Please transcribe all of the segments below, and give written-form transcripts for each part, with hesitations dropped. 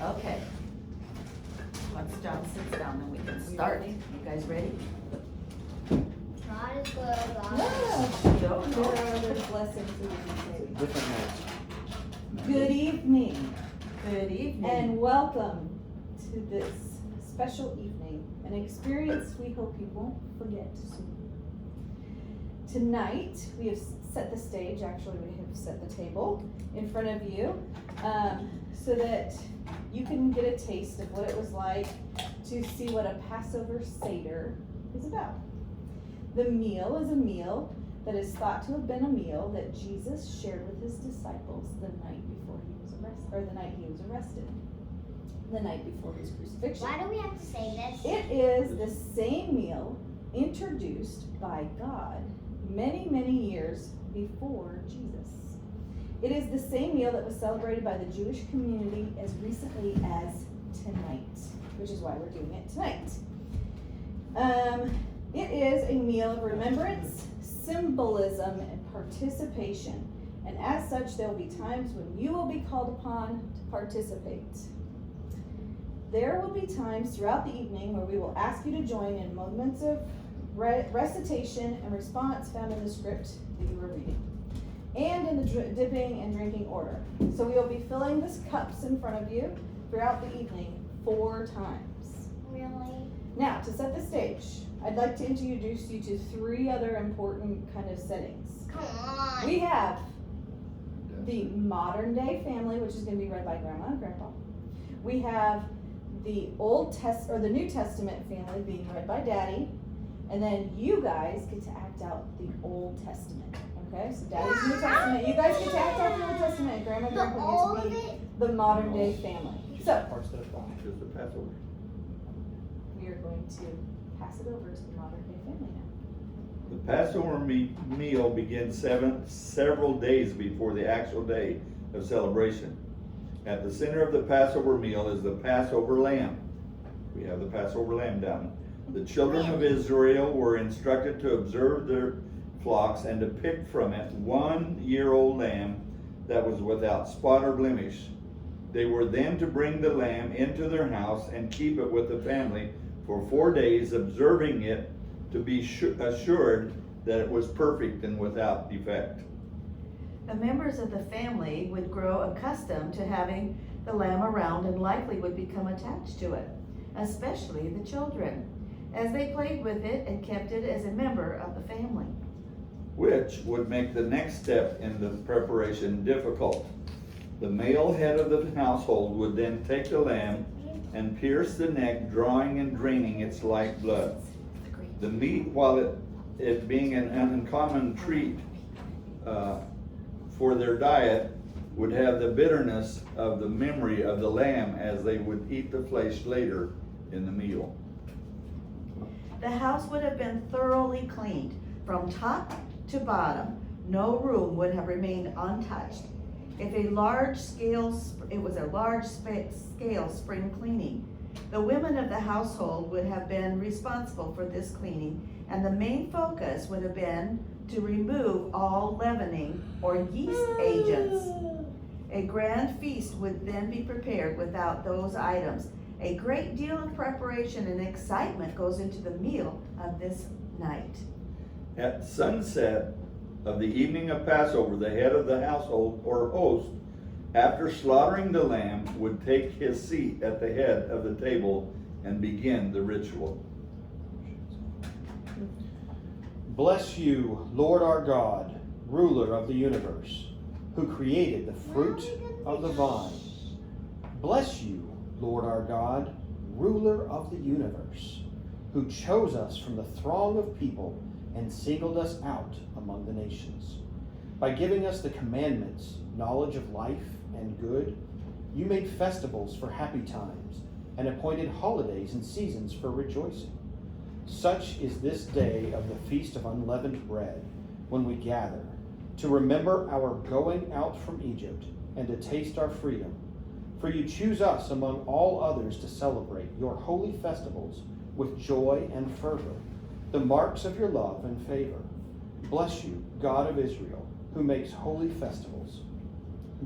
Okay. Once John sits down, then we can start. You guys ready? Not as good as There's blessings in Different notes. Good evening, Good evening. and welcome to this special evening, an experience we hope you won't forget soon. Tonight, we have set the stage, actually we have set the table in front of you, so that you can get a taste of what it was like to see what a Passover Seder is about. The meal is a meal that is thought to have been a meal that Jesus shared with his disciples the night before he was arrested, or the night he was arrested, the night before his crucifixion. Why do we have to say this? It is the same meal introduced by God many, many years before Jesus. It is the same meal that was celebrated by the Jewish community as recently as tonight, which is why we're doing it tonight. It is a meal of remembrance, symbolism, and participation. And as such, there will be times when you will be called upon to participate. There will be times throughout the evening where we will ask you to join in moments of recitation and response found in the script that you were reading, and in the dipping and drinking order. So we will be filling these cups in front of you throughout the evening 4 times. Really? Now, to set the stage, I'd like to introduce you to 3 other important kind of settings. Come on. We have the modern day family, which is going to be read by Grandma and Grandpa. We have the the New Testament family being read by Daddy, and then you guys get to act out the Old Testament. Okay, so Daddy's New Testament. You guys get to act out the Old Testament, and Grandma and Grandpa get to be the modern day family. So Parts that apply. Just the Passover. we are going to pass it over to the modern day family now. The Passover meal begins several days before the actual day of celebration. At the center of the Passover meal is the Passover lamb. We have the Passover lamb down. The children of Israel were instructed to observe their flocks and to pick from it 1-year-old lamb that was without spot or blemish. They were then to bring the lamb into their house and keep it with the family for 4 days, observing it to be assured that it was perfect and without defect. The members of the family would grow accustomed to having the lamb around and likely would become attached to it, especially the children, as they played with it and kept it as a member of the family. Which would make the next step in the preparation difficult. The male head of the household would then take the lamb and pierce the neck, drawing and draining its lifeblood. The meat, while it being an uncommon treat for their diet, would have the bitterness of the memory of the lamb as they would eat the flesh later in the meal. The house would have been thoroughly cleaned from top to bottom. No room would have remained untouched. It was a large scale spring cleaning. The women of the household would have been responsible for this cleaning, and the main focus would have been to remove all leavening or yeast agents. A grand feast would then be prepared without those items. A great deal of preparation and excitement goes into the meal of this night. At sunset of the evening of Passover, the head of the household or host, after slaughtering the lamb, would take his seat at the head of the table and begin the ritual. Bless you, Lord our God, ruler of the universe, who created the fruit of the vine. Bless you, Lord our God, ruler of the universe, who chose us from the throng of people and singled us out among the nations. By giving us the commandments, knowledge of life and good, you made festivals for happy times and appointed holidays and seasons for rejoicing. Such is this day of the Feast of Unleavened Bread, when we gather to remember our going out from Egypt and to taste our freedom. For you choose us among all others to celebrate your holy festivals with joy and fervor, the marks of your love and favor. Bless you, God of Israel, who makes holy festivals.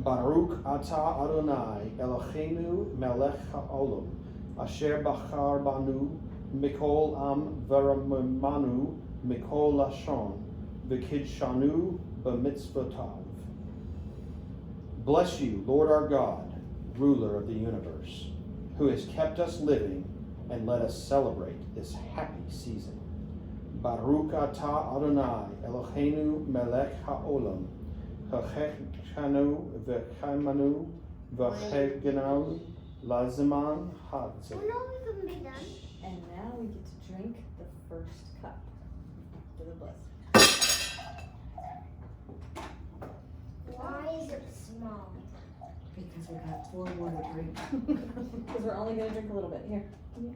Baruch atah Adonai Eloheinu melech haolam, asher bachar banu mikol am v'ramanu mikol lashon, v'kidshanu b'mitzvotav. Bless you, Lord our God, ruler of the universe, who has kept us living and let us celebrate this happy season. Baruch atah Adonai Eloheinu melech haolam, hachechanu v'chaimanu v'chegenau laziman hadze. Oh no, we can be done. And now we get to drink the first cup for the blessing. Why is it small? Because we got 4 more to drink. Because we're only gonna drink a little bit. Here. Mm.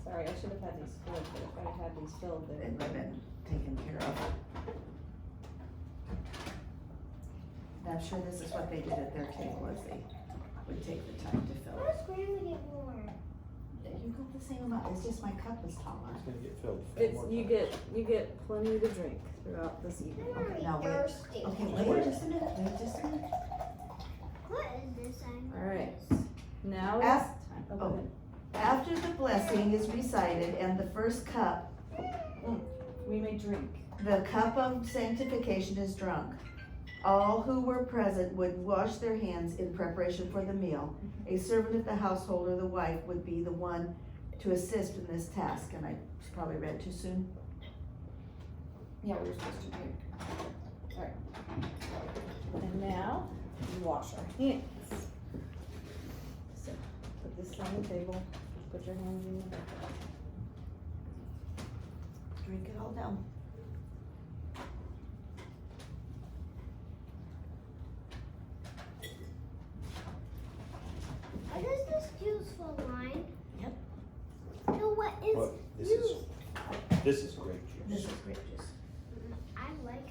Sorry, I should have had these filled, but if I had these filled, they It would would have been taken care of. And I'm sure this is what they did at their table, is they would take the time to fill it. Where's Grandma get more? You got the same amount, it's just my cup is taller. It's gonna get filled. It's you get plenty to drink throughout this evening. I'm already now wait. thirsty. Okay, wait just a minute, wait just a minute. What is this? All right. Now As- it's time. Oh, go oh. ahead. After the blessing is recited and the first cup, We may drink. the cup of sanctification is drunk, all who were present would wash their hands in preparation for the meal. A servant of the household or the wife would be the one to assist in this task, and I probably read too soon. Yeah, we were supposed to drink. All right. And now we wash our hands. So put this on the table. Put your hands in the bucket. Drink it all down. What is this juice for wine? Yep. No, what is Well, this is grape This juice. is grape juice. I like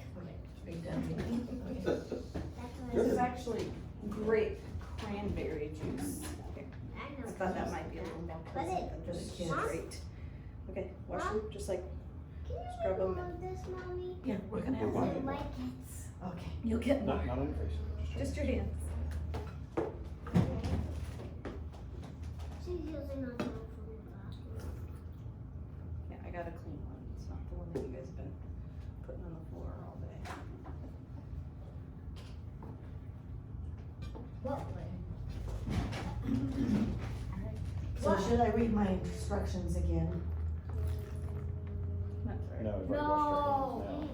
Are you done? That's what This is actually grape cranberry juice. I know. I thought that might be a little more But pleasant it- than just Yes. straight. Okay, wash them just like Can you Scrub make 'em more of this, Mommy? Yeah, we're gonna have We're one. I fine. like it. Okay. you'll get more. Not on your face. Just your hands. She's using my phone from the bathroom. Yeah, I got a clean one. It's not the one that you guys have been putting on the floor all day. What So should I read my instructions again? That's all right. No, we've already washed our hands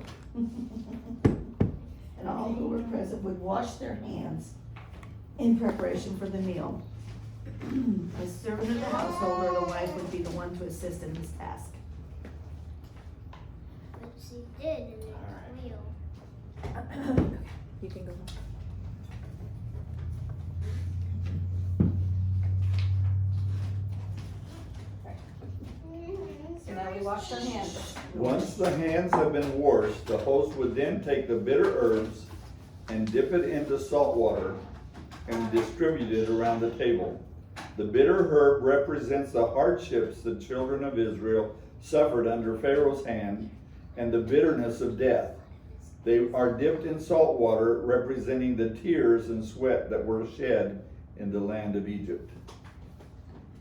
No. And all who were present would wash their hands in preparation for the meal. A servant of the household or the wife would be the one to assist in this task. But she did, and Alright. it's real. You can go home. So now we wash our hands. Once the hands have been washed, the host would then take the bitter herbs and dip it into salt water and distribute it around the table. The bitter herb represents the hardships the children of Israel suffered under Pharaoh's hand and the bitterness of death. They are dipped in salt water, representing the tears and sweat that were shed in the land of Egypt.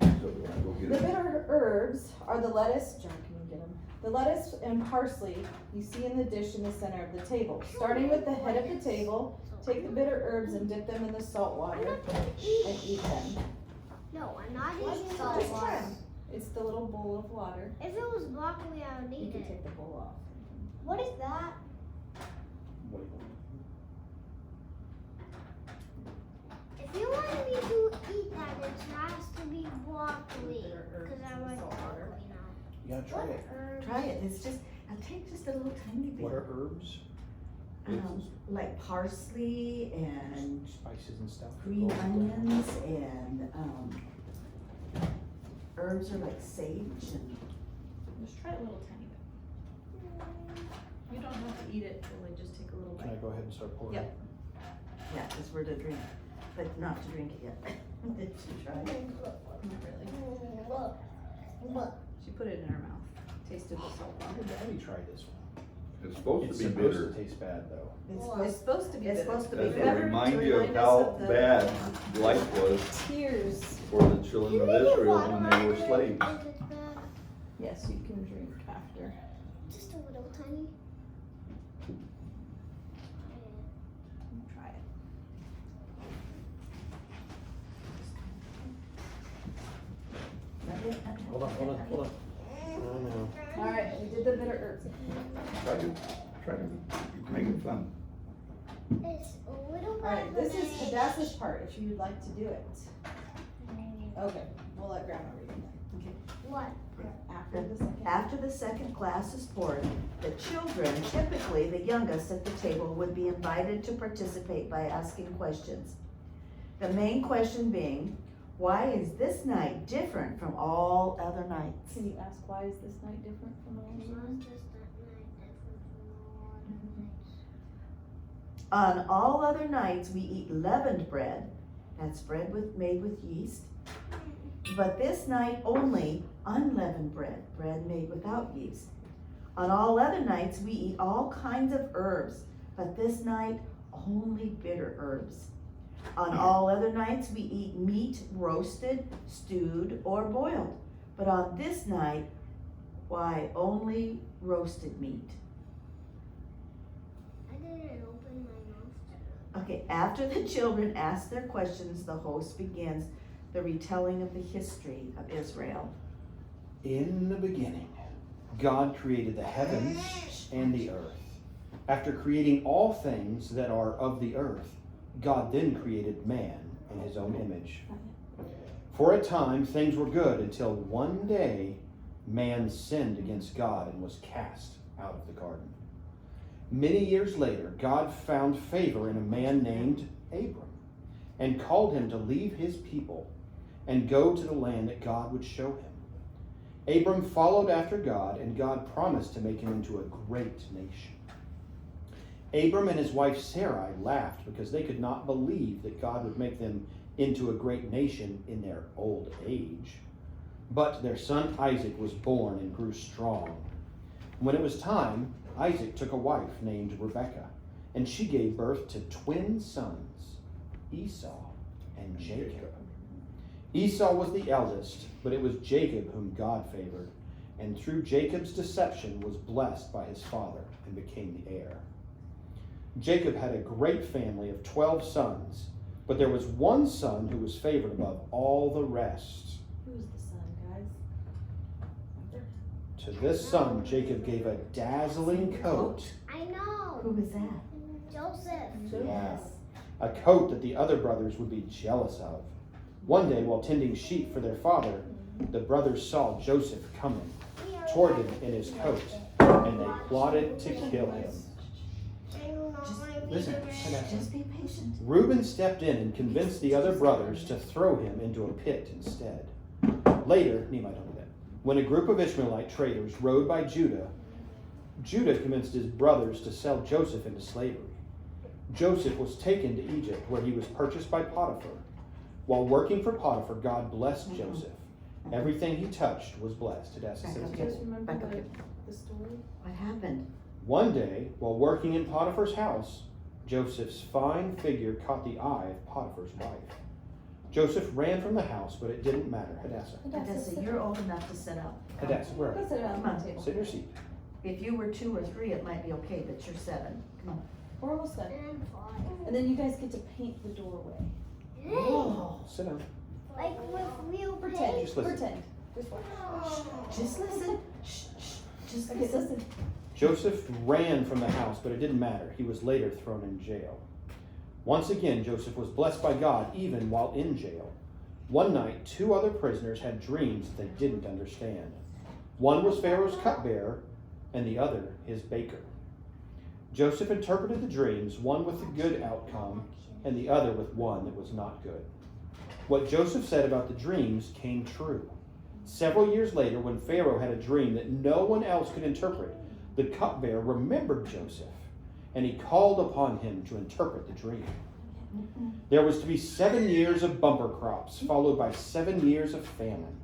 So we wanna go The get it. bitter herbs are the lettuce, John, can you get them? The lettuce and parsley you see in the dish in the center of the table. Starting with the head of the table, take the bitter herbs and dip them in the salt I'm water not gonna and eat. eat them. No, I'm not Just eating salt try water. 'em. It's the little bowl of water. If it was broccoli, I would You eat can it. take the bowl off. What is that? Wait. If you want me to eat that, it has to be broccoli. Bitter herbs Because I and like salt water. broccoli now. You gotta try it. Herbs? Try it, it's just, I'll take just a little tiny bit. What are herbs? Like parsley and Spices and stuff. green onions and, herbs are like sage and, Just try a little tiny bit. You don't have to eat it, really, just take a little Can I go ahead and start pouring? Yep. yeah, cause we're to drink, but not to drink it yet. Did you try it? Not really. She put it in her mouth. Tasted the salt How water. did Daddy try this one? It's supposed It's to be supposed bitter. to taste bad though. It's supposed to be It's bitter. supposed to be That's to bitter. Remember, remind to you of remind us how of the bad life was tears. for the children of Israel when they were slaves. Is it bad? Yes, you can drink after. Just a little tiny. Try it. Hold on. All right, we did the bitter herbs. Try to make it fun. It's a little bit. All right, this is Hadassah's part, if you would like to do it. Okay, we'll let Grandma read it What? then. After the second. After the second glass is poured, the children, typically the youngest at the table, would be invited to participate by asking questions. The main question being, why is this night different from all other nights? Can you ask why is this night different from all the others? On all other nights, we eat leavened bread, that's bread made with yeast. But this night only unleavened bread, bread made without yeast. On all other nights, we eat all kinds of herbs, but this night only bitter herbs. On all other nights, we eat meat roasted, stewed, or boiled. But on this night, why, only roasted meat. I didn't open my mouth. Okay, after the children ask their questions, the host begins the retelling of the history of Israel. In the beginning, God created the heavens and the earth. After creating all things that are of the earth, God then created man in his own image. For a time, things were good until one day man sinned against God and was cast out of the garden. Many years later, God found favor in a man named Abram and called him to leave his people and go to the land that God would show him. Abram followed after God, and God promised to make him into a great nation. Abram and his wife Sarai laughed because they could not believe that God would make them into a great nation in their old age. But their son Isaac was born and grew strong. When it was time, Isaac took a wife named Rebekah, and she gave birth to twin sons, Esau and Jacob. Esau was the eldest, but it was Jacob whom God favored, and through Jacob's deception was blessed by his father and became the heir. Jacob had a great family of 12 sons, but there was one son who was favored above all the rest. Who's the son, guys? To this son, Jacob gave a dazzling coat. I know. Who was that? Joseph. Yeah, a coat that the other brothers would be jealous of. One day, while tending sheep for their father, the brothers saw Joseph coming toward them in his coat, and they plotted to kill him. Listen, Just be patient. Reuben stepped in and convinced the other brothers to throw him into a pit instead. Later, when a group of Ishmaelite traders rode by Judah, Judah convinced his brothers to sell Joseph into slavery. Joseph was taken to Egypt, where he was purchased by Potiphar. While working for Potiphar, God blessed Joseph. Everything he touched was blessed. Hadassah says Do you it. guys remember Back up. the story? What happened? One day, while working in Potiphar's house, Joseph's fine figure caught the eye of Potiphar's wife. Joseph ran from the house, but it didn't matter. Hadassah. Hadassah, you're old enough to sit up. Hadassah, where are Go you? sit down Come on on. the table. Sit in your seat. If you were 2 or 3, it might be okay, but you're 7. Come on. We're almost done. And 5. And then you guys get to paint the doorway. Oh, Sit down. Like with real Pretend. paint. Just listen. Pretend. Just watch. just listen. Shh, shh. Just Okay, listen. listen. Joseph ran from the house, but it didn't matter. He was later thrown in jail. Once again, Joseph was blessed by God, even while in jail. One night, 2 other prisoners had dreams that they didn't understand. One was Pharaoh's cupbearer, and the other his baker. Joseph interpreted the dreams, one with a good outcome, and the other with one that was not good. What Joseph said about the dreams came true. Several years later, when Pharaoh had a dream that no one else could interpret, the cupbearer remembered Joseph, and he called upon him to interpret the dream. There was to be 7 years of bumper crops, followed by 7 years of famine.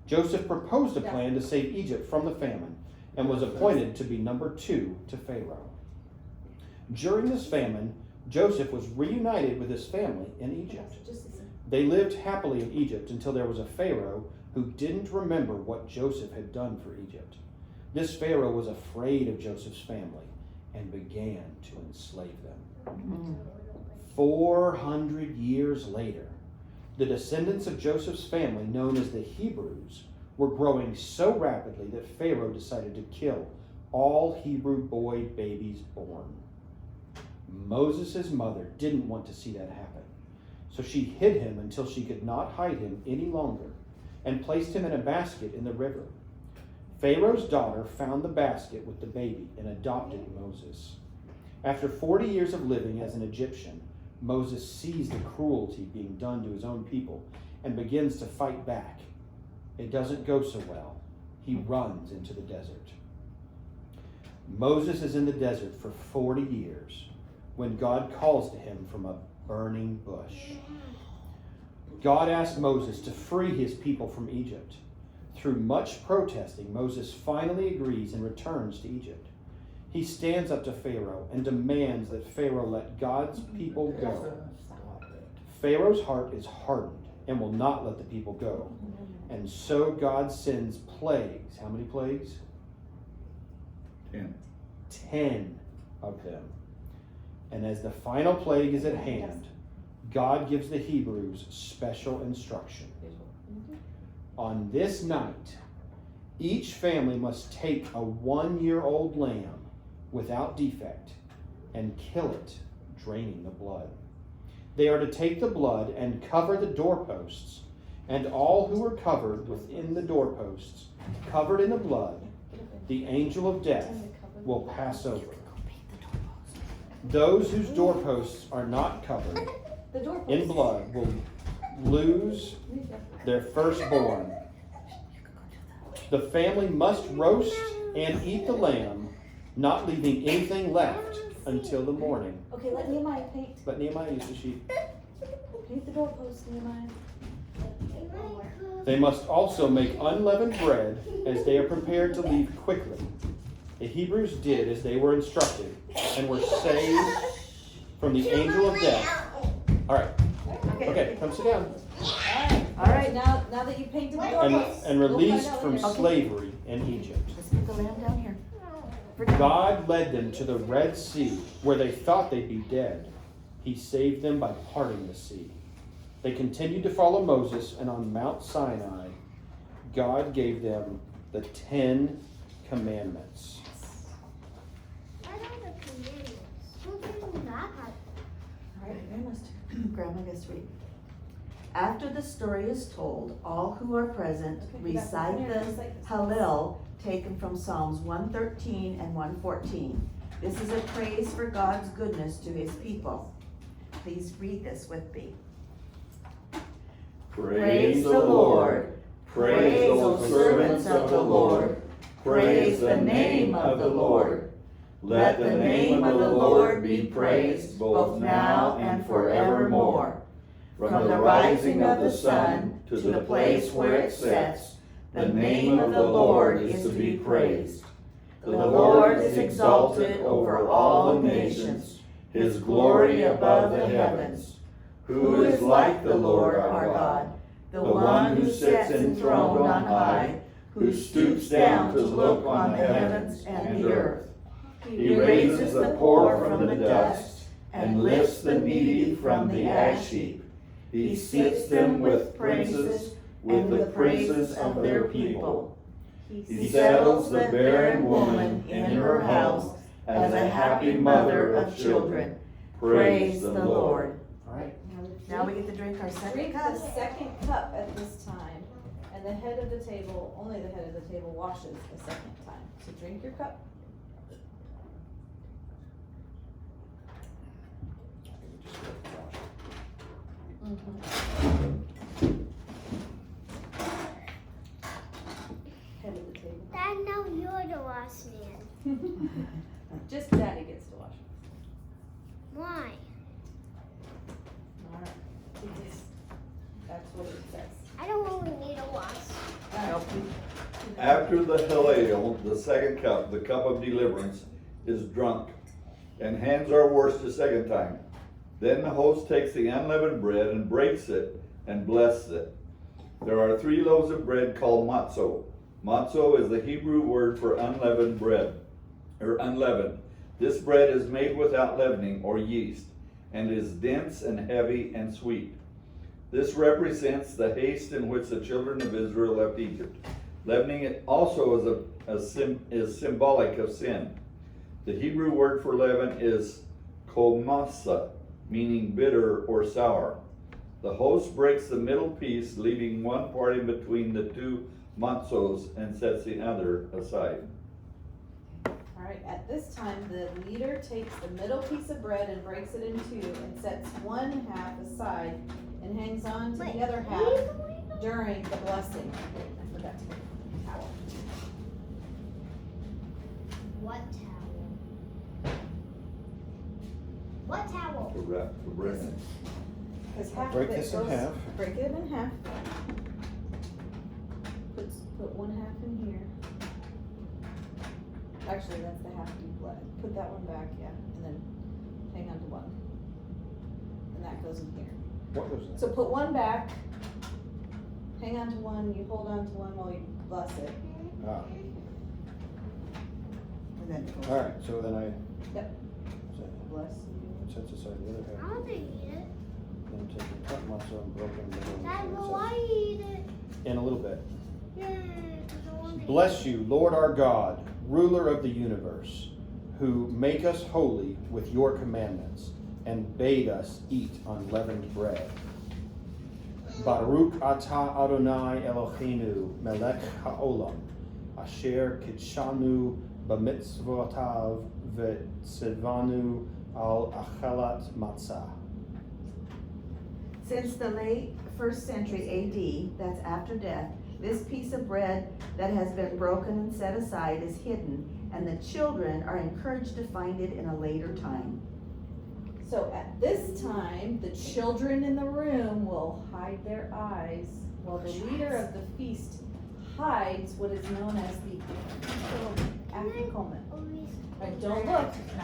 Joseph proposed a plan to save Egypt from the famine. and was appointed to be number 2 to Pharaoh. During this famine, Joseph was reunited with his family in Egypt. They lived happily in Egypt until there was a Pharaoh who didn't remember what Joseph had done for Egypt. This Pharaoh was afraid of Joseph's family and began to enslave them. 400 years later, the descendants of Joseph's family, known as the Hebrews, were growing so rapidly that Pharaoh decided to kill all Hebrew boy babies born. Moses' mother didn't want to see that happen, so she hid him until she could not hide him any longer and placed him in a basket in the river. Pharaoh's daughter found the basket with the baby and adopted Moses. After 40 years of living as an Egyptian, Moses sees the cruelty being done to his own people and begins to fight back. It doesn't go so well. He runs into the desert. Moses is in the desert for 40 years when God calls to him from a burning bush. God asked Moses to free his people from Egypt. Through much protesting, Moses finally agrees and returns to Egypt. He stands up to Pharaoh and demands that Pharaoh let God's people go. Pharaoh's heart is hardened and will not let the people go. And so God sends plagues. How many plagues? 10. 10 of them. And as the final plague is at hand, God gives the Hebrews special instruction. On this night, each family must take a 1-year-old lamb without defect and kill it, draining the blood. They are to take the blood and cover the doorposts, and all who are covered within the doorposts, covered in the blood, the angel of death will pass over. Those whose doorposts are not covered in blood will lose their firstborn. The family must roast and eat the lamb, not leaving anything left until the morning. Okay, let Nehemiah paint. Let Nehemiah use the sheet. Paint the doorpost, Nehemiah. They must also make unleavened bread as they are prepared to leave quickly. The Hebrews did as they were instructed and were saved from the angel of death. All right. Okay, come sit down. All right. Now that you painted the doorpost. And released we'll from find out later. slavery in Egypt. Let's put the lamb down here. God led them to the Red Sea, where they thought they'd be dead. He saved them by parting the sea. They continued to follow Moses, and on Mount Sinai, God gave them the 10 Commandments. What are the commandments? Who did that? All right, Grandma's turn. Grandma gets to read. After the story is told, all who are present recite the Hallel taken from Psalms 113 and 114. This is a praise for God's goodness to his people. Please read this with me. Praise the Lord. Praise the servants of the Lord. Praise the name of the Lord. Let the name of the Lord be praised both now and forevermore. From the rising of the sun to the place where it sets, the name of the Lord is to be praised. The Lord is exalted over all the nations, his glory above the heavens. Who is like the Lord our God, the one who sits enthroned on high, who stoops down to look on the heavens and the earth? He raises the poor from the dust and lifts the needy from the ash heap. He seats them with princes, with the princes of their people. He settles the barren woman in her house as a happy mother of children. Praise the Lord. All right. Now we get to drink our second Drink cup. the second cup at this time. And the head of the table, only the head of the table washes the second time. So drink your cup. Head of the table. Dad, now you're the last man. Just Daddy gets to wash. Why? Alright. That's what it says. I don't really need a wash. Help you. After the Hallel, the second cup, the cup of deliverance, is drunk, and hands are washed a second time. Then the host takes the unleavened bread and breaks it and blesses it. There are 3 loaves of bread called matzo. Matzo is the Hebrew word for unleavened bread, or unleavened. This bread is made without leavening or yeast, and is dense and heavy and sweet. This represents the haste in which the children of Israel left Egypt. Leavening it also is symbolic of sin. The Hebrew word for leaven is komasa, meaning bitter or sour. The host breaks the middle piece, leaving one part in between the 2 matzos, and sets the other aside. Alright, at this time, the leader takes the middle piece of bread and breaks it in 2 and sets one half aside and hangs on to the other half during the blessing. I forgot to get a towel. What towel? What towel? To wrap the bread in. Because half Break of it this in goes, half. break it in half. Put one half in here. Actually, that's the half you bled. Put that one back, yeah, and then hang on to one. And that goes in here. What was that? So put one back, hang on to one, you hold on to one while you bless it. Ah, And then it goes, alright, so then I. Yep. So bless you. sets aside the other I half. want to eat it. Then take the cut matzo and broken in the middle. Dad, and will set I eat it? In a little bit. Yeah, 'cause I want to Bless you, Lord our God, ruler of the universe, who make us holy with your commandments and bade us eat unleavened bread. Baruch atah Adonai Eloheinu melech haolam, asher kitshanu b'mitzvotav v'tzivanu al achelat matzah. Since the late 1st century AD, that's after death, this piece of bread that has been broken and set aside is hidden, and the children are encouraged to find it in a later time. So at this time, the children in the room will hide their eyes while the leader of the feast hides what is known as the afikomen. always. Right, don't look. Can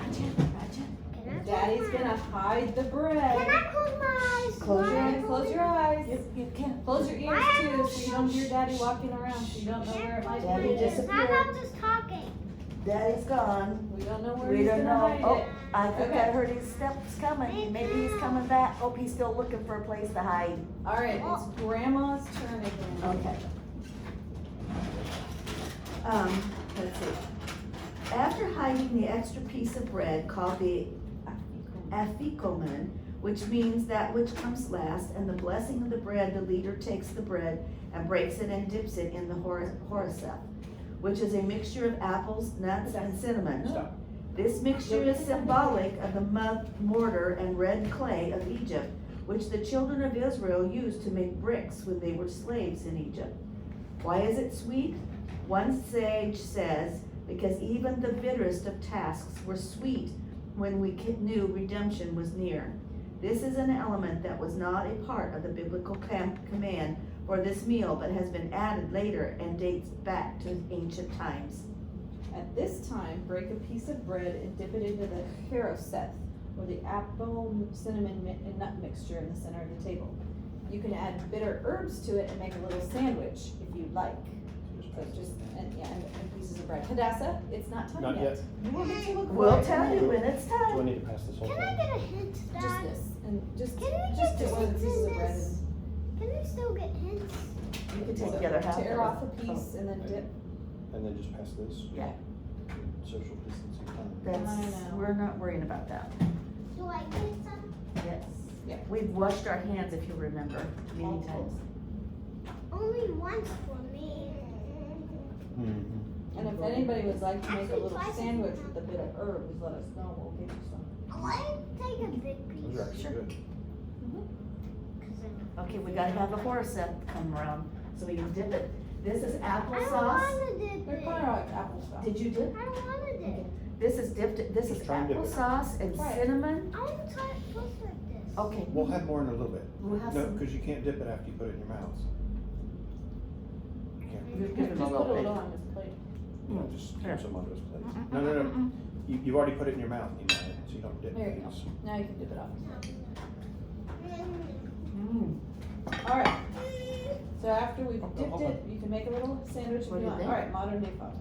I Daddy's close my gonna eyes? hide the Can bread. I close my eyes? Close your Why? eyes. Close your eyes. You can. Close your ears Why too, are so you don't hear Daddy walking around, so you don't know where it might Daddy be. just- How about just talking? Daddy's gone. We don't know where We he's don't gonna know. hide Oh, it. I think Okay. I heard his steps coming. Maybe he's coming back. Oh, he's still looking for a place to hide. All right, it's Grandma's turn again. Okay. Let's see. After hiding the extra piece of bread called the afikomen, which means that which comes last, and the blessing of the bread, the leader takes the bread and breaks it and dips it in the horseth, which is a mixture of apples, nuts, and cinnamon. Stop. This mixture is symbolic of the mud, mortar, and red clay of Egypt, which the children of Israel used to make bricks when they were slaves in Egypt. Why is it sweet? One sage says, because even the bitterest of tasks were sweet when we knew redemption was near. This is an element that was not a part of the biblical command for this meal, but has been added later and dates back to ancient times. At this time, break a piece of bread and dip it into the haroseth, or the apple, cinnamon, and nut mixture in the center of the table. You can add bitter herbs to it and make a little sandwich if you'd like. So just, and pieces of bread. Hadassah, it's not time Not yet. yet. You will get to look for We'll it. tell you when it's Do I time. need to pass this whole Can thing? I get a hint, Just Dad? this, and just Can we just get one of the hints pieces in of bread this? Can we still get hints? You can and take so the other half. tear of off a it. piece and then dip. And then just pass this? Yeah. Social distancing time. That's, I know. we're not worrying about that. Do I get some? Yes. Yeah. We've washed our hands, if you remember, many times. Only once for me. Mm-hmm. And if anybody would like to make a little sandwich with a bit of herbs, let us know, we'll get you some. I take a big Those piece. are actually good. Okay, we gotta have a horse that come around, so we can dip it. This is I don't applesauce. wanna dip They're it. kind of like applesauce. Did you dip? I don't wanna dip. This is dipped, this is Just try and dip it. applesauce and Try it. cinnamon. I wanna try it first like this. Okay, We'll have more in a little bit. we'll have No, some. because you can't dip it after you put it in your mouth. Just give him a Just little put a bit. little on his plate. No, just Here. keep some on those plates. No. You've already put it in your mouth, Nehemiah, so you don't dip There you go. these. Now you can dip it off. Mm. Alright. So after we've dipped it, you can make a little sandwich if What you do you want. think? Alright, modern day father.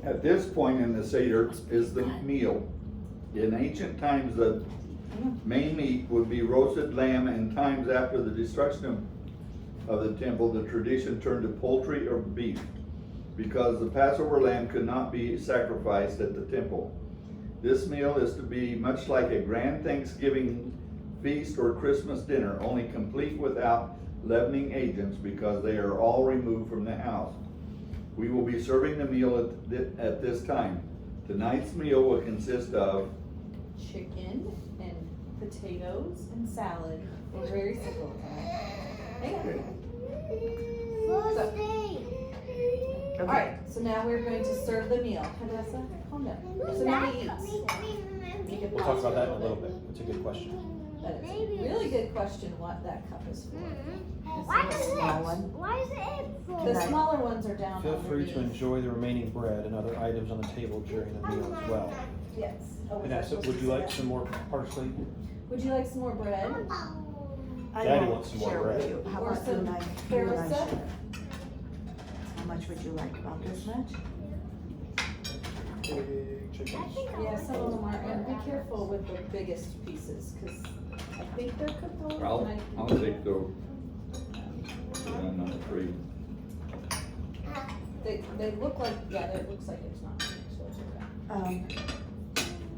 At this point in the Seder is the meal. In ancient times, the main meat would be roasted lamb, and times after the destruction of the temple, the tradition turned to poultry or beef, because the Passover lamb could not be sacrificed at the temple. This meal is to be much like a grand Thanksgiving feast or Christmas dinner, only complete without leavening agents, because they are all removed from the house. We will be serving the meal at this time. Tonight's meal will consist of Chicken and potatoes and salad. We're very simple tonight. Hang on. First day. Alright, so now we're going to serve the meal. Vanessa, calm down. So now he eats. We'll talk about that in a little bit. It's a good question. That is a really good question what that cup is for. Why is Small it? one. Why is it for? The smaller ones are down Feel free underneath. to enjoy the remaining bread and other items on the table during the meal as well. Yes. Oh, was I Vanessa, supposed would to you say like that? some more parsley? Would you like some more bread? I Daddy won't wants some more share with bread. you. How Or about you some and I, you and I harissa? share? How much would you like? About this much? Big chickens. Yeah, some of them are, and be careful with the biggest pieces, cause I think they're cooked all and I'll take those. Number 3. They look like, yeah, it looks like it's not finished, so it's okay.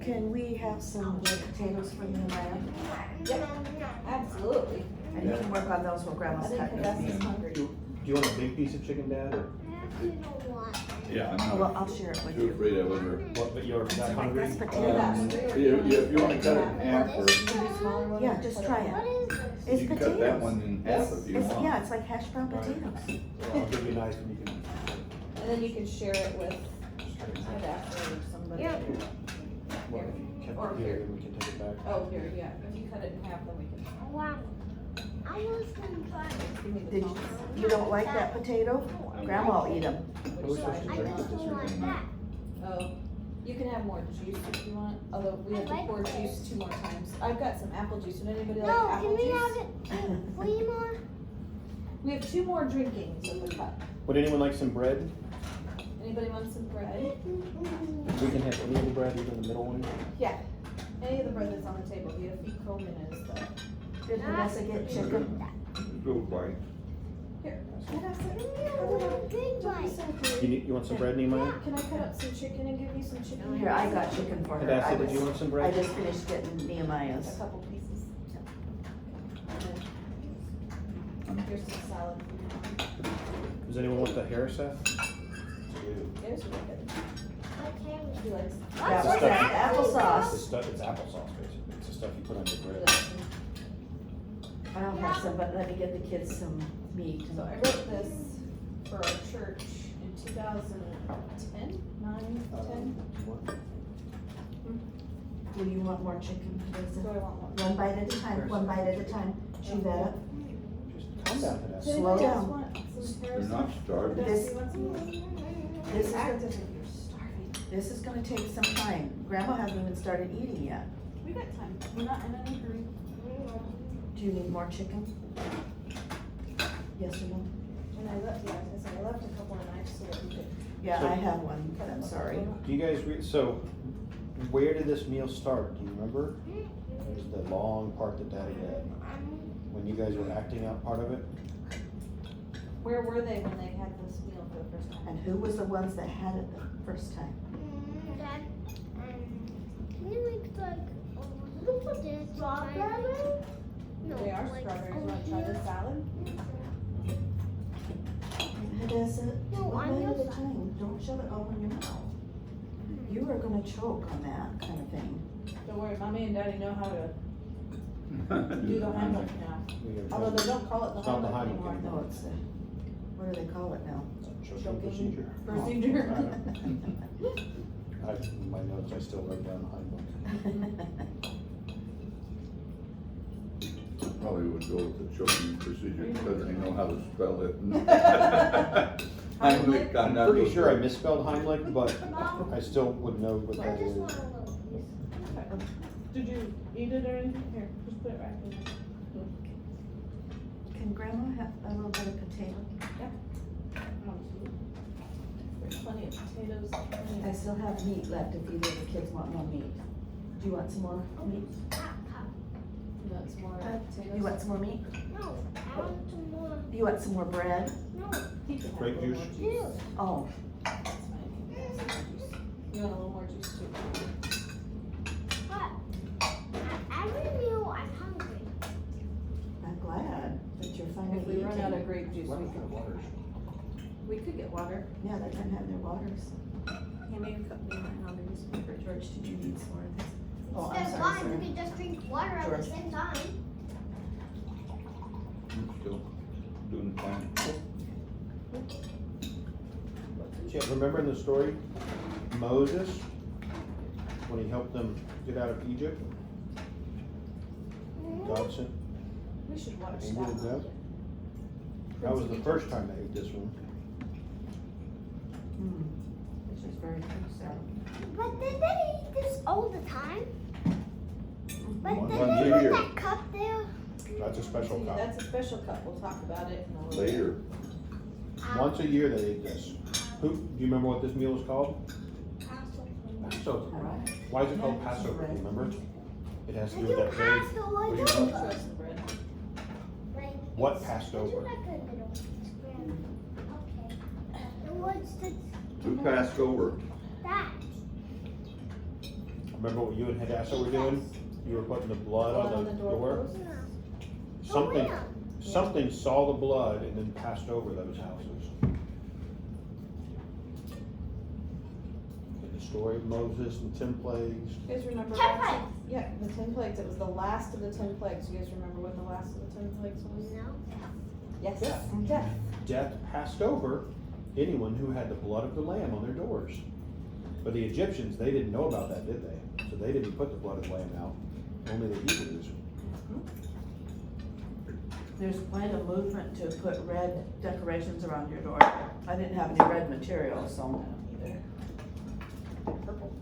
Can we have some red potatoes for you, Maya? Yep, absolutely. And you can work on those while I Grandma's think cutting Vanessa's these. hungry. Do you want a big piece of chicken, Dad, or Yeah, Oh, well, I'll share it with too you. afraid I was her. what, but you're that hungry? That's You're potatoes. not hungry, or If you wanna cut it in half, or You can do smaller ones Yeah, or just cut try in it. half. What is this? It's you can potatoes. cut that one in half if you It's, want. yeah, it's like hash brown potatoes. Well, I'll give you a knife and you can And then you can share it with just cut it in half. Vanessa or somebody. Yeah. Well, if you kept Or it here, then we can take it back. Oh, here, yeah, if you cut it in half, then we can, Wow. I was gonna try. give me the Did tongs. you don't like that potato? Grandma will eat them. We're Which supposed to side? I drink just this don't like weekend. that. Oh, you can have more juice if you want, although we have to pour juice 2 more times. I've got some apple juice, would anybody like No, apple can we juice? have it 3 more? We have 2 more drinkings of the cup. Would anyone like some bread? Anybody want some bread? We can have any of the bread, even the middle one. Yeah, any of the bread that's on the table, the Coleman is the, Did Vanessa get chicken? Go bite. here. Give me a big bite. You want some bread, Nehemiah? Can I cut up some chicken and give you some chicken? Here, I got chicken for her. Vanessa, I did you was- want some I bread? just finished getting A Nehemiah's. couple pieces. And then here's some salad. Does anyone want the harissa? There's really good. Okay. Would you like some? That was that applesauce. It's stuff, it's applesauce, basically. It's the stuff you put on your bread. I'll have some, but let me get the kids some meat. So I wrote this for our church in 2010, 9, 10. Do you want more chicken, So Vanessa? I want one. One bite at a time, one bite at a time. Chew that up. Just calm down, Vanessa. Does Slow anybody else down. want some You're harissa? not starving. Vanessa, This- you want some? This is, Act gonna- as if you're starving. this is gonna take some time. Grandma hasn't even started eating yet. We got time. We're not in any hurry. Do you need more chicken? Yes or no? And I left, yeah, I was gonna say, I left a couple of knives so that we could Yeah, So- I have one, cut I'm up. sorry. Do you guys, so where did this meal start? Do you remember? It was the long part that Daddy had. When you guys were acting out part of it? Where were they when they had this meal for the first time? And who was the ones that had it the first time? Dad, can you make like a little bit strawberry? No, They are like strawberries. You over want to try the here. salad? Vanessa, No, one on bite your at a side. time. Don't shove it all in your mouth. You are gonna choke on that kind of thing. Don't worry, mommy and daddy know how to do the Heimlich now. Although they don't call it the It's not the Heimlich Heimlich anymore. anymore. No, it's, what do they call it now? Choking Choking procedure. procedure. In my notes, I still wrote down the Heimlich. Probably would go with the choking procedure because they know how to spell it. Heimlich, I'm not pretty those sure I words. misspelled Heimlich, but I still would know what I that just is. want a little piece. Did you eat it or anything? Here, just put it right in there. Can grandma have a little bit of potato? There's plenty of potatoes. I still have meat left if either of the kids want more meat. Do you want some more meat? You want some more potatoes? You want some more meat? No, I want some more. You want some more bread? No, He can have Grape a little juice? more two. Oh, That's fine. You want a little more juice too? But every meal I'm hungry. I'm glad that you're finally If we run out eating. of grape juice, we could get water. Yeah, they're gonna have their waters. Hand me a cup, me and I'll use my fridge. George, did you need some more of this? Oh, I'm Instead of sorry, wine, sir. we can just drink water at the George. same time. I'm still doing fine. Yeah, remember in the story, Moses, when he helped them get out of Egypt? God sent We should watch an angel of that. death. That was the first time they ate this one. This is very good, Sarah. But did they eat this all the time? But Once did a they year. put that cup there? That's a special cup. That's a special cup. We'll talk about it in a little bit. Later. Once a year they ate this. Do you remember what this meal is called? Passover. All right. Why is it called Passover? Do you remember? It has to do You with that very. passed the What one do you over. want? Trust the bread. Like, What it's- passed would you over? like a little piece, Grandma? Okay. And what's Who passed over? that? Remember what you and Hadassah were doing? You were putting the blood on the door? doorpost? No. Something, where? something saw the blood and then passed over those houses. In the story of Moses and 10 plagues. You guys remember? 10 last- plagues. Yeah, the 10 plagues. It was the last of the 10 plagues. You guys remember what the last of the 10 plagues was? No. Yes. Death. Death. Death passed over anyone who had the blood of the lamb on their doors. But the Egyptians, they didn't know about that, did they? So they didn't put the blood of the lamb out. Only the Hebrews. There's quite a movement to put red decorations around your door. I didn't have any red material, so. Purple.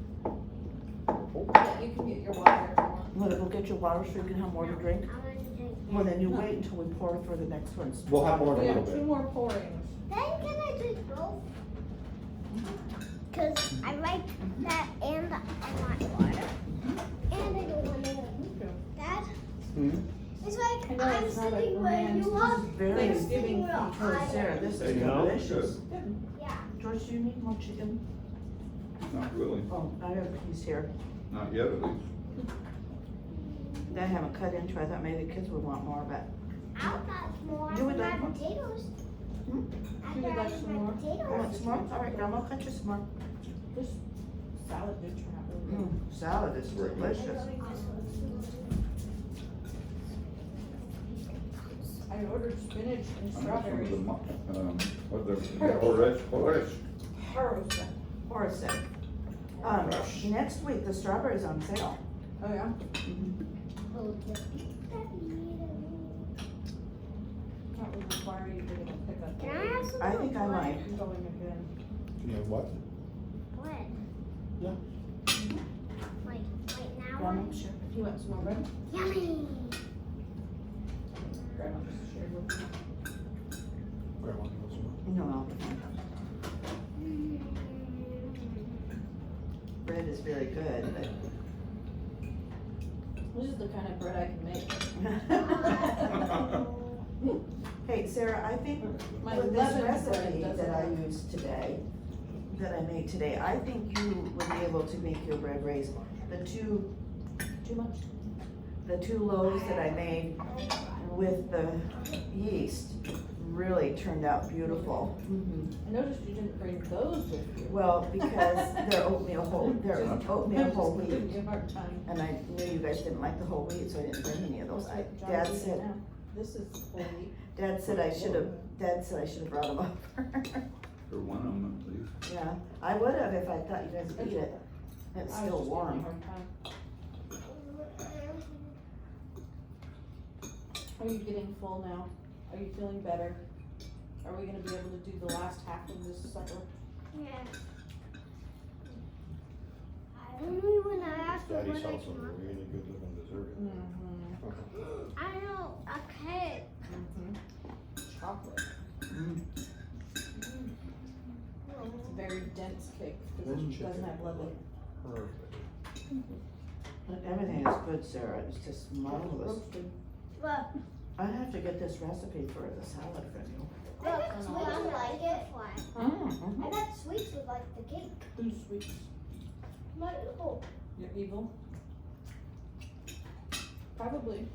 Yeah, you can get your water if you want. You wanna go get your water so you can have more to drink? I want to drink. Well, then you wait until we pour for the next ones. We'll have more in a We little have 2 bit. more pourings. Then can I drink both? Because I like that and I want water. And I don't want to. Dad, Hmm? it's like I know I'm it's not sitting a where grand- you are. Very Thanksgiving where feast. Oh, Sarah, this Hey, is no, delicious. Yeah. George, do you need more chicken? Not really. Oh, I have a piece here Not yet, at least. that I haven't cut into. I thought maybe the kids would want more, but I'll got more You would after like my more? potatoes. Hmm? After You would I like eat some my more? I potatoes. want some more. All right, Grandma, cut you some more. This salad did turn out really good. Salad is delicious. I ordered spinach and I'm not sure of strawberries. the, Horace. Harrow's. Or a sec. Next week, the strawberries on sale. Oh, yeah? That would require you to get a pickup. Can I have some I think I more might. I'm going again. You know what? bread? Yeah. Like now? Grandma, sure. You want some more bread? Yummy. Grandma just shared with me. Grandma, you want some more? No, no. Bread is very good, but. This is the kind of bread I can make. Hey, Sarah, I think My with this leavened bread recipe doesn't that I work. used today, that I made today, I think you would be able to make your bread raise. Too much? The two loaves that I made with the yeast really turned out beautiful. I noticed you didn't bring those with you. Well, because they're oatmeal whole I'm whole just giving wheat. you a hard time. And I knew you guys didn't like the whole wheat, so I didn't bring any of those. John, Dad do said, that now. This is whole wheat. Dad said I should have brought them over. For one of them, at least. Yeah, I would have if I thought you guys would eat it. It's I was still just giving you a warm. hard time. Are you getting full now? Are you feeling better? Are we gonna be able to do the last half of this supper? Yeah. Only when I asked her Daddy what I saw can some want. really good looking dessert. Mm-hmm. I know, a cake. Chocolate. Mm. It's a very dense cake, because This it chicken doesn't have leaven. Perfect. Everything is good, Sarah, it's just marvelous. Roasted. Look, I have to get this recipe for the salad from you. I bet sweets would like it. Mm-hmm. I bet sweets would like the cake. Who's sweet? My uncle. You're evil? Probably.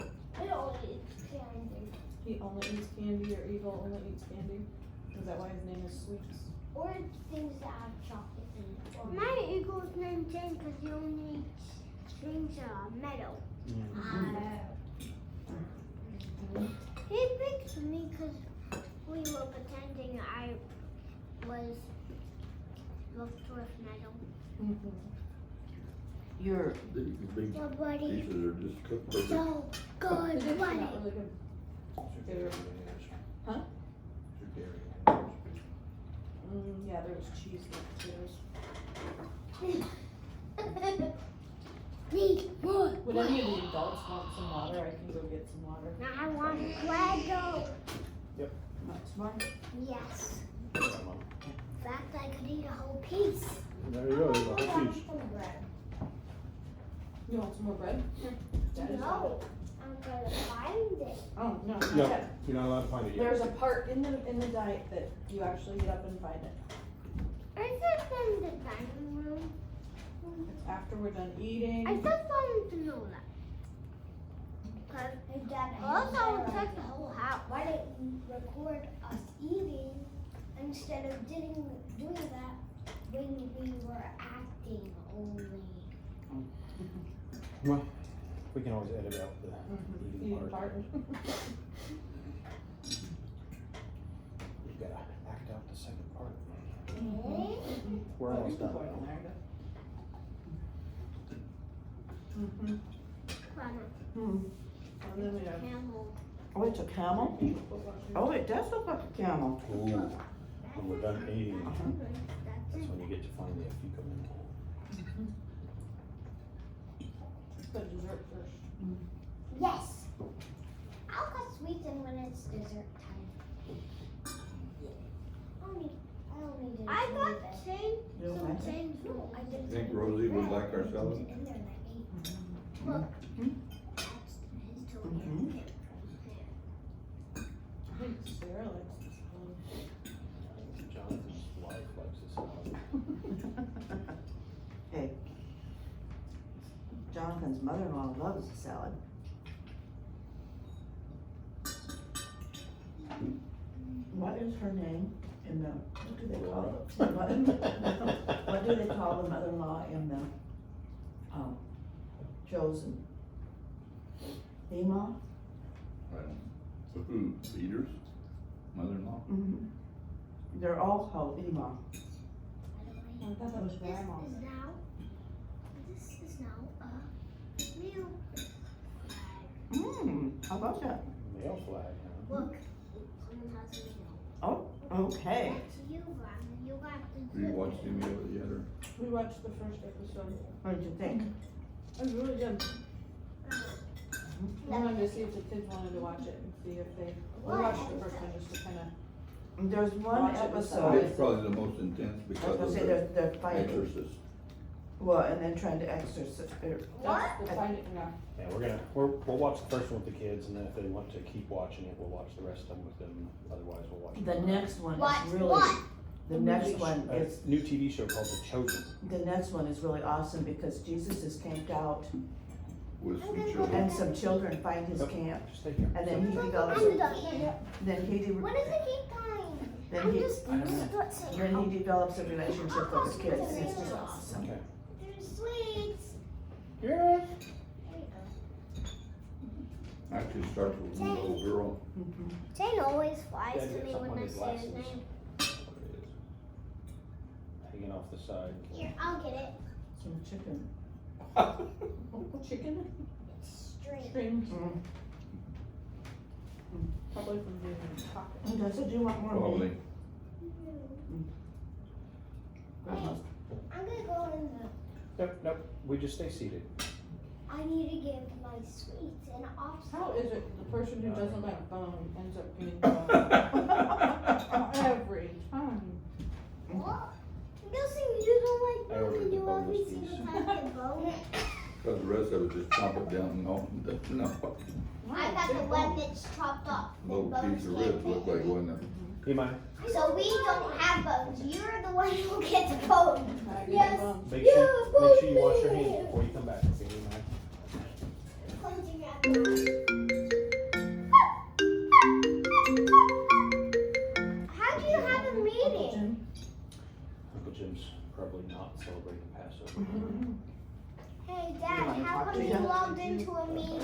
I don't eat candy. He only eats candy, or evil only eats candy. Is that why his name is Sweets? Or things that have chocolate in it. My eagle's named Jane because he only eats things metal. He picked me because we were pretending I was looked with metal. Mm-hmm. You're, These big So, buddy, pieces are just cooked perfect. so It good, is buddy. not really good. Huh? Yeah, there was cheese left too. Need more. Would any of the adults want some water? I can go get some water. Now I want Lego. much more. Yes. In fact, I could eat a whole piece. There you go, there's a whole piece. You want some more bread? Here. That is No, I'm gonna find it. Oh, no, not No, yet. you're not allowed to find it yet. There's a part in the diet that you actually get up and find it. Is it in the dining room? It's after we're done eating. I just wanted to know that. Cause also it's like the whole house. Why didn't you record us eating instead of doing that when we were acting only? Well, we can always edit out the eating Eating part. part. We've gotta act out the second part. Mm-hmm. We're Oh, almost you can done. put it in there. Mm-hmm. Hmm. And then we have. Camel. Oh, it's a camel? Oh, it does look like a camel. Ooh, when we're done eating, That's that's it. when you get to find the afikomen. Put dessert first. Yes. I'll cut sweets in when it's dessert time. I don't need it. I got change. You don't Some like it? change. No, I didn't. Think Rosie would like our salad? In there and I ate. Look. That's his toe. Mhm. I think Sarah likes this one. Jonathan's wife likes the salad. Hey. Jonathan's mother-in-law loves the salad. What is her name in the, what do they call it? What do they call the mother-in-law in the, chosen? Ema? Who, Peter's mother-in-law? Mm-hmm. They're all called Ema. I thought that was grandma. This is now a real flag. How about that? Male flag, huh? Look, someone has a meal. Oh, okay. That's you, Grandma. You got the Have you watched any of it yet, or? We watched the first episode. What did you think? It was really good. I wanted to see if the kids wanted to watch it and see if they. We watched the first one just to kind of. There's one Watch it with episode, It's probably the most intense I was because gonna of say the they're fighting, exorcist. well, and then trying to exorcise, What? The finding, yeah. Yeah, we'll watch the first one with the kids, and then if they want to keep watching it, we'll watch the rest of them with them. Otherwise, we'll watch. the next one What? is really, What? the next one A is, new TV show called The Chosen. the next one is really awesome because Jesus is camped out With some I'm gonna children. and some children find his camp. Just stay here. And then he develops, I'm done. then he, What does it keep going? Then I'm he- just I don't know. then he develops a relationship with his kids, and it's just awesome. Okay. There's sweets. Yeah. There you go. Actually starts with one little girl. Mhm. Jane always flies Dad, to get me something when I on his say his glasses. name. What it is. Hanging off the side. Here, I'll get it. Some chicken. Chicken String. strings. Mm. Probably from doing talking. Okay, so do you want more Probably. meat? Grandma's. I'm gonna go in the. Nope, we just stay seated. I need to give my sweets and offset. How is it the person who doesn't like bone ends up getting bone? Every time. What? I'm guessing you don't I like bone ordered and the you boneless always piece. see the type of bone. Cause the rest of it just chomp it down, no, I got the one that's chopped off. The little bones piece of can't ribs look fit. like one of You mind? So we don't have bones. You're the one who gets a bone. I get Yes. bone. Make sure you wash your hands before you come back, okay, you mind? Pointing at the- How do you have a Uncle meeting? Jim. Uncle Jim's probably not celebrating Passover. Hey Dad, how come you logged into a meeting?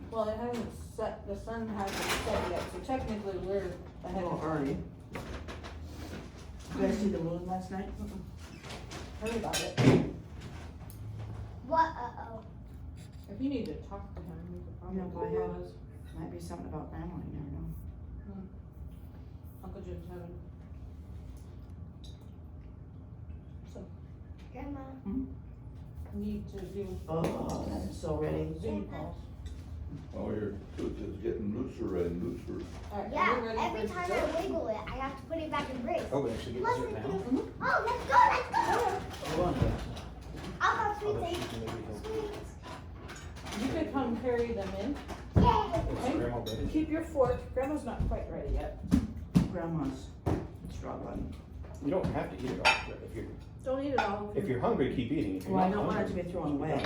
Well, it hasn't set, the sun hasn't set yet, so technically we're ahead Oh, of early. You guys see the moon last night? Heard about it. What? Uh-oh. If you need to talk to him, we could probably Yeah, call go ahead. us. Might be something about grandma, you never know. Uncle Jim's having. Grandma. Need to do Oh, I'm so ready. Zoom calls. Oh, your tooth is getting looser and looser. Alright, Yeah, are we ready every for time dessert? I wiggle it, I have to put it back in brace. Oh, we actually get Plus dessert we now? can- Oh, let's go, let's go! Hold on. I'll have I'll sweets let and you maybe help. sweets. You could come carry them in. Yay! Is Grandma ready? Keep your fork. Grandma's not quite ready yet. Grandma's struggling. You don't have to eat it all. Don't eat it all. If you're hungry, keep eating. If you're Well, I not don't want it to hungry, be thrown away.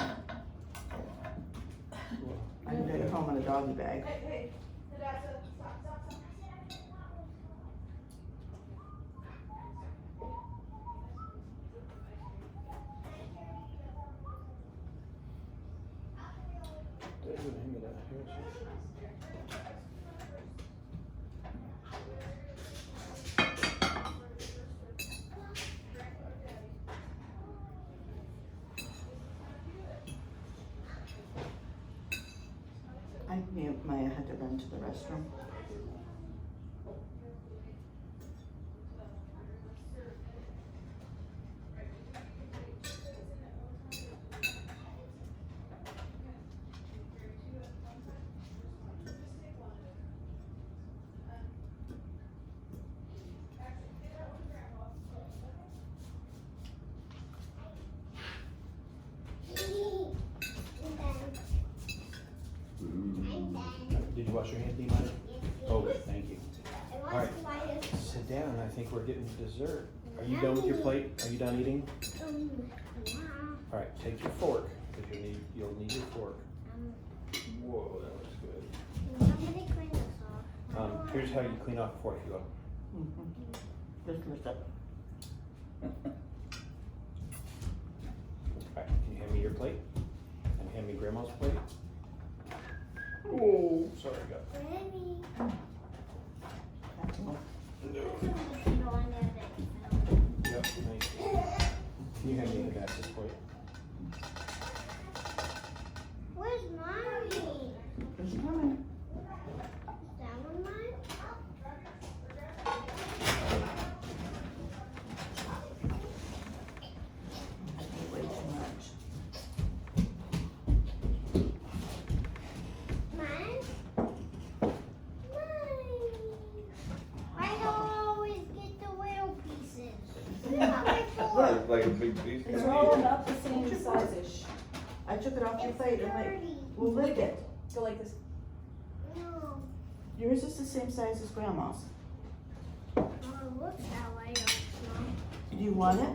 I can take it home in a doggy bag. Hey, stop. Doesn't hang it out here, so- I knew Maya had to run to the restroom. I'm done. Did you wash your hands, Imani? Oh, thank you. I All right. want to Sit down, I think we're getting dessert. Are you done with your plate? Are you done eating? yeah. All right, take your fork, because you'll need your fork. Whoa, that looks good. Somebody clean this off. Here's how you clean off a fork, you go. Just lift up. All right, can you hand me your plate? And hand me Grandma's plate? Oh, sorry, I got. Granny. That's all. Yep, nice. Can you hand me the Dax's plate? Where's mommy? It's coming. That one mine? I think way too much. Mine? Mine. I don't always get the little pieces. Look at my fork. Looks like a big piece. It's all about the same size-ish. I took it off your plate and like, Dirty. we'll lick it. Go like this. No. Yours is the same size as Grandma's. Oh, it looks that way. Do you want it?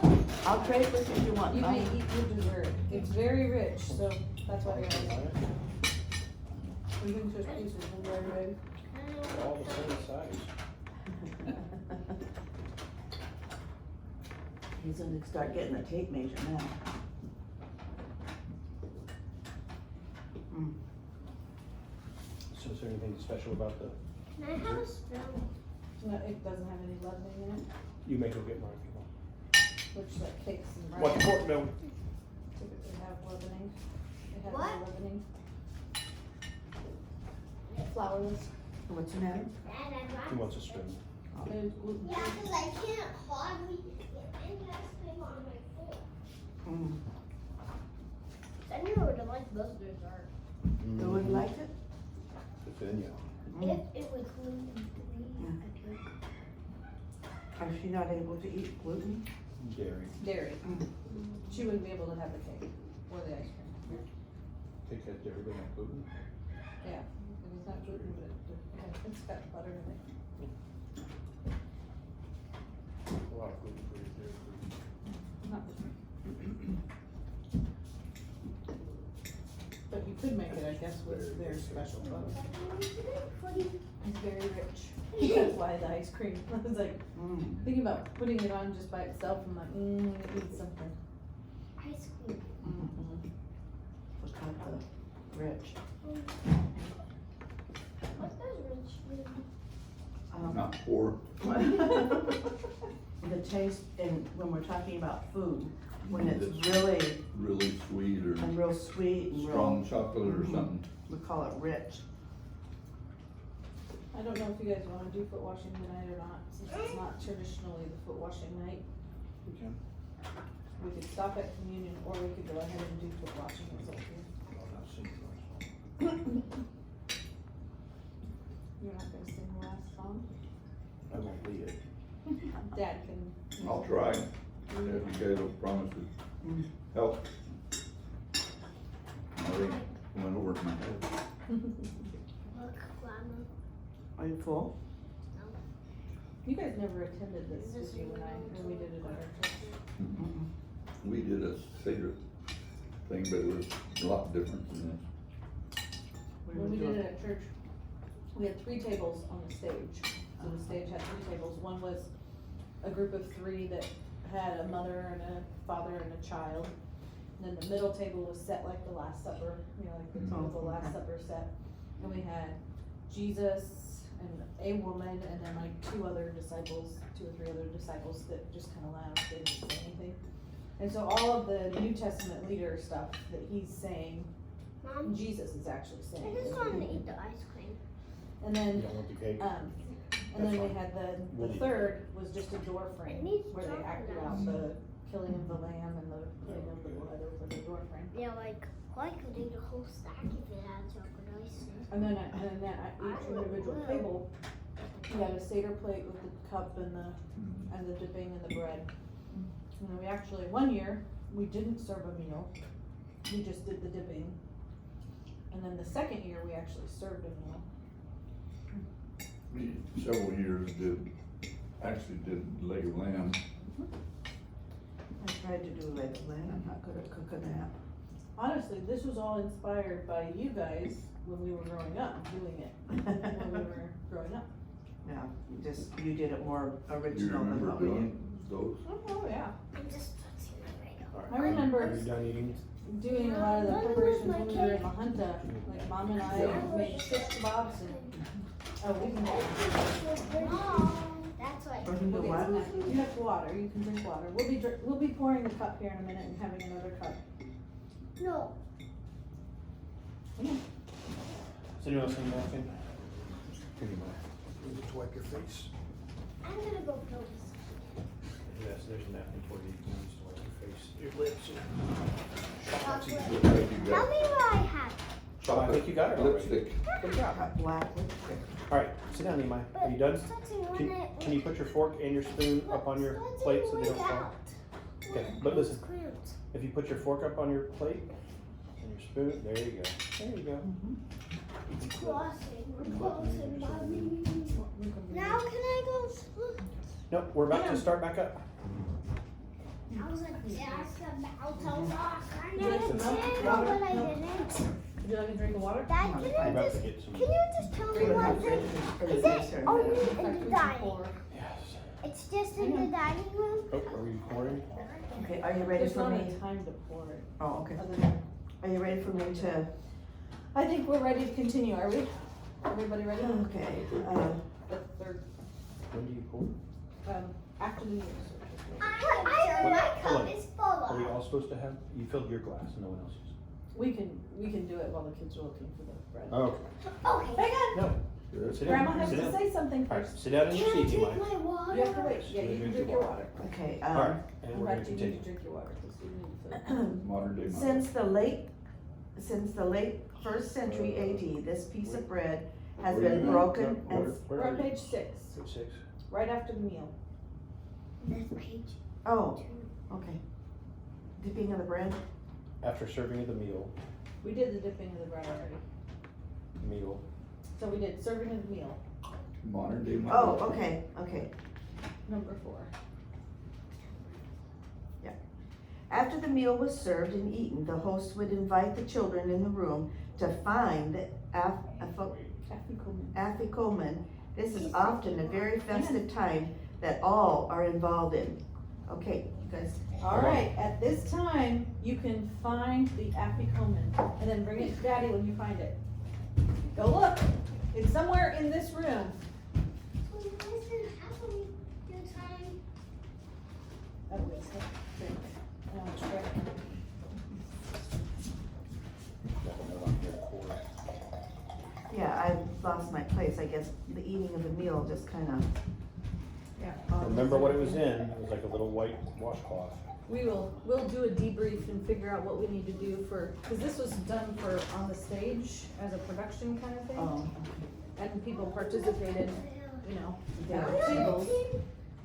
No. I'll trade it with you if you want. You may Mine. eat your dessert. It's very rich, so that's why you're All right, we can switch pieces when you're ready. they're all the same size. He's gonna start getting the tape measure now. So is there anything special about the, Can I have a spoon? No, it doesn't have any leavening in it, you may go get mine if you want. which like cakes and What, brownies fork, no? typically have leavening. It has What? leavening. Flourless. What's the matter? Dad, I'd He rather. wants a spoon. There's gluten Yeah, free. because I can't hardly get any ice cream on my fork. Mm. I knew I would like both desserts. Who would like it? It's in you. Mm. If it was gluten free, I could. Is she not able to eat gluten? Dairy. Dairy. Mm. She wouldn't be able to have the cake or the ice cream. Cake has dairy, but not gluten. Yeah, it is not gluten, but it's got butter in it. A lot of gluten free, dairy free. Not but you could make it, I guess, with their special butter. It's very rich. That's why the ice cream. I was like, Mm. thinking about putting it on just by itself. I'm like, it needs something. Ice cream. Mm-hmm. Look at the rich. What does rich mean? Not poor. The taste, and when we're talking about food, when it's really, Really sweet or and real sweet and real, strong chocolate or Mhm. something. we call it rich. I don't know if you guys want to do foot washing tonight or not, since it's not traditionally the foot washing night. We can. We could stop at communion, or we could go ahead and do foot washing. It's up to you. I'll not sing the last You're not gonna sing the last song? song. I won't lead it. Dad can. I'll try. If you guys will promise to Mm. help. I already went over my head. Look, Grandma. Are you full? You guys never attended this, did you, when we did it at our church? Mm-mm. We did a Seder thing, but it was a lot different than this. When we did it at church, we had 3 tables on the stage. So the stage had 3 tables. One was a group of 3 that had a mother and a father and a child. And then the middle table was set like the Last Supper, like the typical Oh, Last okay. Supper set. And we had Jesus and a woman and then like 2 other disciples, 2 or 3 other disciples that just kind of lounged, they didn't say anything. And so all of the New Testament leader stuff that he's saying, Mom, Jesus is actually I saying. just want to eat the ice cream. And You then, don't want the cake? and then we That's fine. had We'll the eat. third was just a door frame It needs where they acted chocolate. out the killing of the lamb and the putting of the blood over the door frame. Yeah, like, I could eat a whole stack if it had chocolate icing. And then at each individual table, we had a Seder plate with the cup and the dipping and the bread. And then we actually, one year, we didn't serve a meal, we just did the dipping. And then the second year, we actually served a meal. We several years actually did leg of lamb. I tried to do like lamb, I'm not good at cooking that. Honestly, this was all inspired by you guys when we were growing up, doing it when we were growing up. Yeah, you did it more You original than remember what we did. doing those? Oh, yeah. I'm just touching it right now. All right. I remember- Are you done eating? Doing a lot of the Mom, preparations where's when my we were in cake? La Junta, like Mom and I made shish kebabs and, oh, we can get, Mom, that's what. Or you we'll know get what? some napkins. You have water, you can drink water. We'll be pouring the cup here in a minute and having another cup. No. Does anyone else need a napkin? Here you go. Just wipe your face. I'm gonna go fill this. Yes, there's a napkin for you. You can use to wipe your face, your lips. Chocolate. Look like you Tell got me what I have. Oh, I think you got it already. lipstick. Good job. Got black lipstick. All right, sit down, Nehemiah. Are you done? Can you put your fork and your spoon up on your plate so they don't fall? Okay, but listen, if you put your fork up on your plate and your spoon, there you go. There you go. It's crossing. We're crossing, Mommy. Now can I go? Nope, we're about to start back up. I was like, just about to rock. I Would you like some milk? did, Water? but I No. didn't. Would you like a drink of water? Dad, I'm can I'm you about to just get some. can you just tell me We're gonna what have is bread it? for the Is dessert. it only in the dining? Pour. Yes. It's just in the dining room. Oh, are we recording? Okay, are you ready There's for not me? a time to pour it, Oh, okay. other than, Are you ready for me to? I think we're ready to continue, are we? Everybody ready? Okay, The third, When do you pour? after the news. My Hold on. cup is full Are we of. all supposed to have, you filled your glass and no one else's? We can do it while the kids are looking for the bread. Oh, Okay. no, Good. Grandma has Sit to down. say something All right, first. sit down in your Can I seat, take Mike. my water? You have to wait. Yeah, you can drink your water. Okay, All right, and In we're gonna fact, you need continue. to drink your water because you need food. Modern day. modern. since the late first century AD, this piece of bread has Where been you- broken Where- and, where We're are on you? page 6, Page 6. right after the meal. That's page oh, 2. okay. Dipping of the bread? After serving of the meal, We did the dipping of the bread already. So we did serving of the meal, Modern day. Oh, modern. okay. number 4. After the meal was served and eaten, the host would invite the children in the room to find the afikomen. This is often a very festive time that all are involved in. Okay, you guys, All right, at this time, you can find the afikomen and then bring it to Daddy when you find it. Go look, it's somewhere in this room. Oh, it's there. Drink. Now it's ready. got a note on here, cord. yeah, I lost my place. I guess the eating of the meal just kinda. Yeah. Remember what it was in? It was like a little white washcloth. We'll do a debrief and figure out what we need to do for, because this was done for on the stage as a production kind of thing. Oh, And people participated, you know, Yeah. at their tables,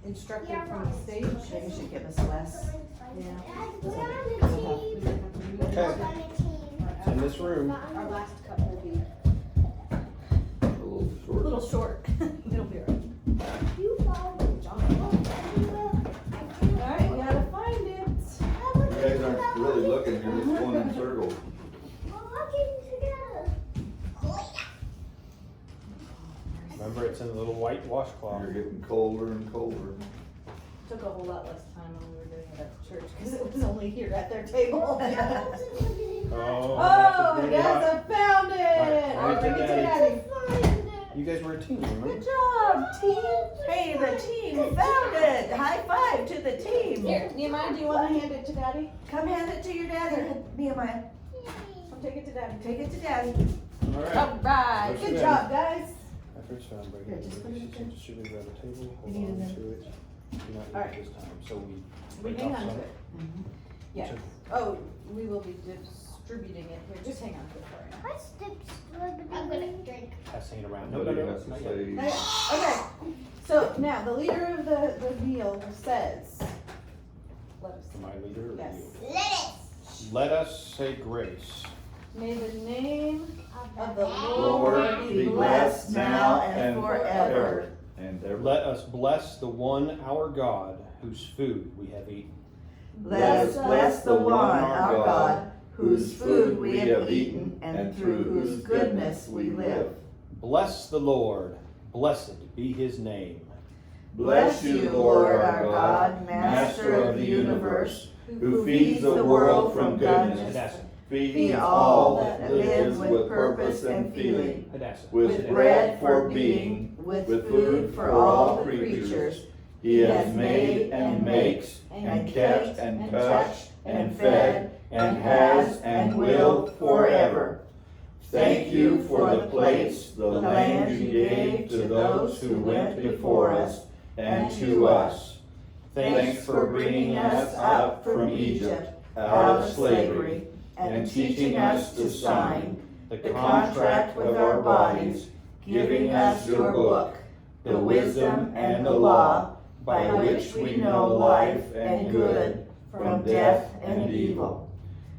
instructed from the stage. maybe you should give us less. Yeah. We're on We the didn't have team. to do We're that. on the team. It's in this room. Our last cup will be A little a short. little short. It'll be all You follow. right. All right, we gotta find it. You guys aren't really looking, you're just going in circles. We're working together. Remember, it's in a little white washcloth. You're getting colder and colder. Took a whole lot less time when we were doing it at church because it was only here at their table. Oh, Oh, really hot. yes, I found it. All right, Bring it to Daddy. Daddy. You guys were a team, remember? Good job, team. Hey, the team found it. High five to the team. Here, Nehemiah, do you want to hand it to Daddy? Come hand it to your daddy, Nehemiah. Come take it to Daddy. Take it to daddy. All right. All right, Where's good the job, guys. After it's found, bring Here, it just to put the it there. should we grab a table? Hold You need on it to it. Do not All eat right. this time. So we We break hang off on to some. it. Yeah. So- Oh, we will be distributing it here. Just hang on to it for right now. What's the I'm gonna drink. Passing it around. No, Nobody no, no. has to not say. yet. Okay, so now the leader of the meal says, let us, Am I leader or yes. you? Lettuce. Let us say grace. May the name of the Lord Lord be be blessed blessed now and and forever. forever. And ever. Let us bless the one our God whose food we have eaten. Let us bless the one, our God, whose food we have eaten and through whose goodness we live. Bless the Lord. Blessed be his name. Bless you, Lord our God, Master of the universe, who feeds the world from goodness, Hadassah. feeding all that lives with purpose and feeling, Hadassah. with bread for being, with food for all creatures. He has made and makes and kept and touched and fed and has and will forever. Thank you for the place, the land you gave to those who went before us and to us. Thanks for bringing us up from Egypt, out of slavery, and teaching us to sign the contract with our bodies, giving us your book, the wisdom and the law, by which we know life and good from death and evil.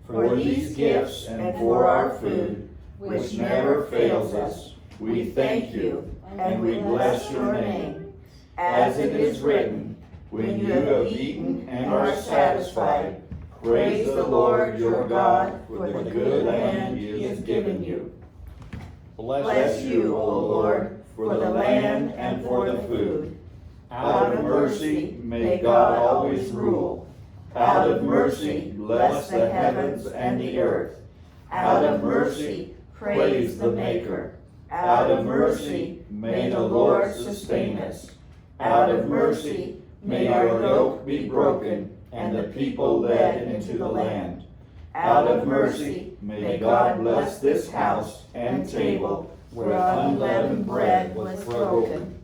For these gifts and for our food, which never fails us, we thank you and we bless your name. As it is written, when you have eaten and are satisfied, praise the Lord your God for the good land he has given you. Bless you, O Lord, for the land and for the food. Out of mercy, may God always rule. Out of mercy, bless the heavens and the earth. Out of mercy, praise the Maker. Out of mercy, may the Lord sustain us. Out of mercy, may our yoke be broken and the people led into the land. Out of mercy, may God bless this house and table where unleavened bread was broken.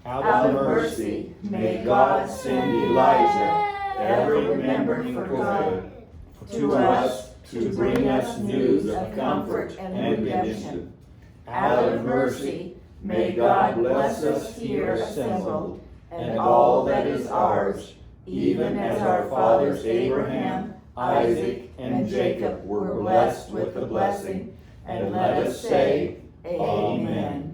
Out of mercy, may God send Elijah, ever remembered for good, to us to bring us news of comfort and redemption. Out of mercy, may God bless us here assembled, and all that is ours, even as our fathers Abraham, Isaac, and Jacob were blessed with the blessing, and let us say, Amen.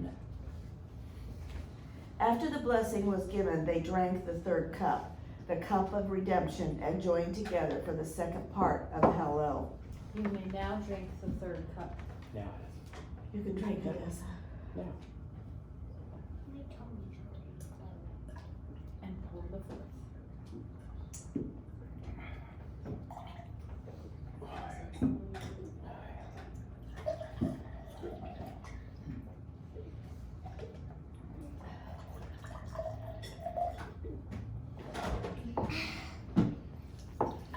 After the blessing was given, they drank the third cup, the cup of redemption, and joined together for the second part of Hallel. You may now drink the third cup. Now, You can drink it, Essa. And pour the fourth.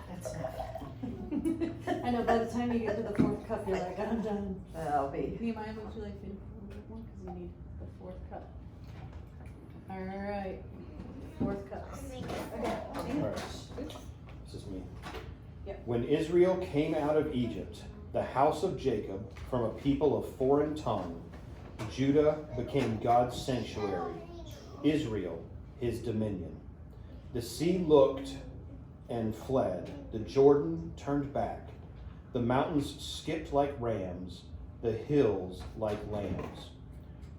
That's enough. I know, by the time you get to the fourth cup, you're like, I'm done. That'll be. Nehemiah, would you like to do a little bit more? Because we need the fourth cup. Alright, fourth cup. Alright. This is me. Yep. When Israel came out of Egypt, the house of Jacob, from a people of foreign tongue, Judah became God's sanctuary, Israel his dominion. The sea looked and fled, the Jordan turned back, the mountains skipped like rams, the hills like lambs.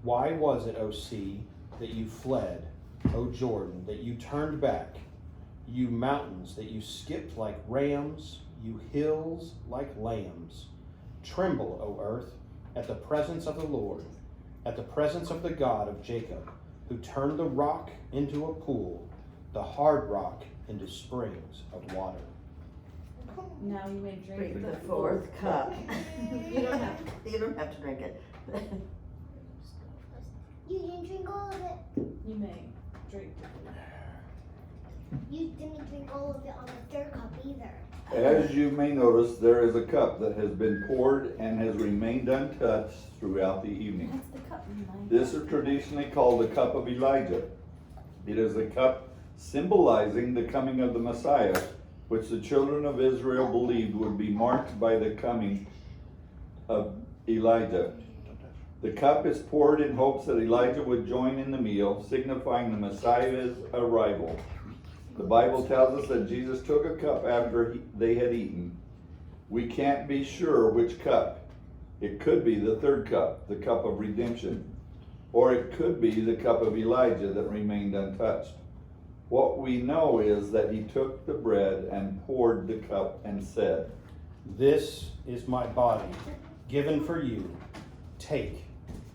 Why was it, O sea, that you fled, O Jordan, that you turned back, you mountains, that you skipped like rams, you hills like lambs? Tremble, O earth, at the presence of the Lord, at the presence of the God of Jacob, who turned the rock into a pool, the hard rock into springs of water. Now you may drink Drink the the fourth cup. You don't have to. You don't have to drink it. You didn't drink all of it. You may drink. You didn't drink all of it on the third cup either. As you may notice, there is a cup that has been poured and has remained untouched throughout the evening. That's the cup, Nehemiah. This is traditionally called the cup of Elijah. It is the cup symbolizing the coming of the Messiah, which the children of Israel believed would be marked by the coming of Elijah. The cup is poured in hopes that Elijah would join in the meal, signifying the Messiah's arrival. The Bible tells us that Jesus took a cup after they had eaten. We can't be sure which cup. It could be the third cup, the cup of redemption, or it could be the cup of Elijah that remained untouched. What we know is that he took the bread and poured the cup and said, This is my body, given for you. Take,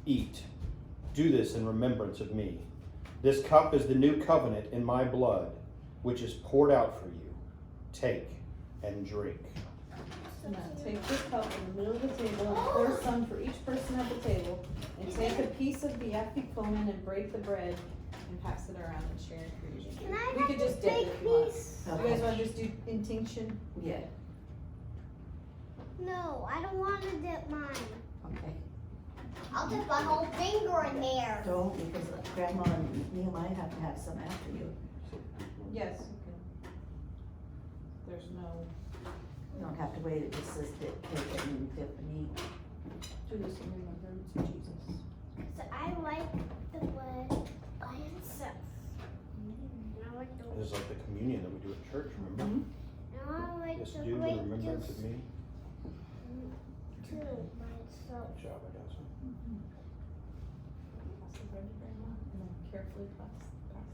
eat. Do this in remembrance of me. This cup is the new covenant in my blood, which is poured out for you. Take and drink. So now take the cup in the middle of the table and pour some for each person at the table. And take a piece of the afikomen and break the bread and pass it around and share it for you. Can I We have could this just dip big if you want. piece? You guys want to just do intinction? Yeah, No, I don't want to dip mine. okay. I'll dip my whole finger in there. Don't, because Grandma and Nehemiah have to have some after you. Yes. Okay. There's no, You don't have to wait, it just says dip, take it and dip and eat. do this in remembrance of Jesus. So I like the bread by itself. And I like the This is like the communion that we do at church, remember? and I like Yes, the do in grape remembrance of juice me. too by itself. Good job, I got some. Pass the bread to grandma and then carefully pass the cup.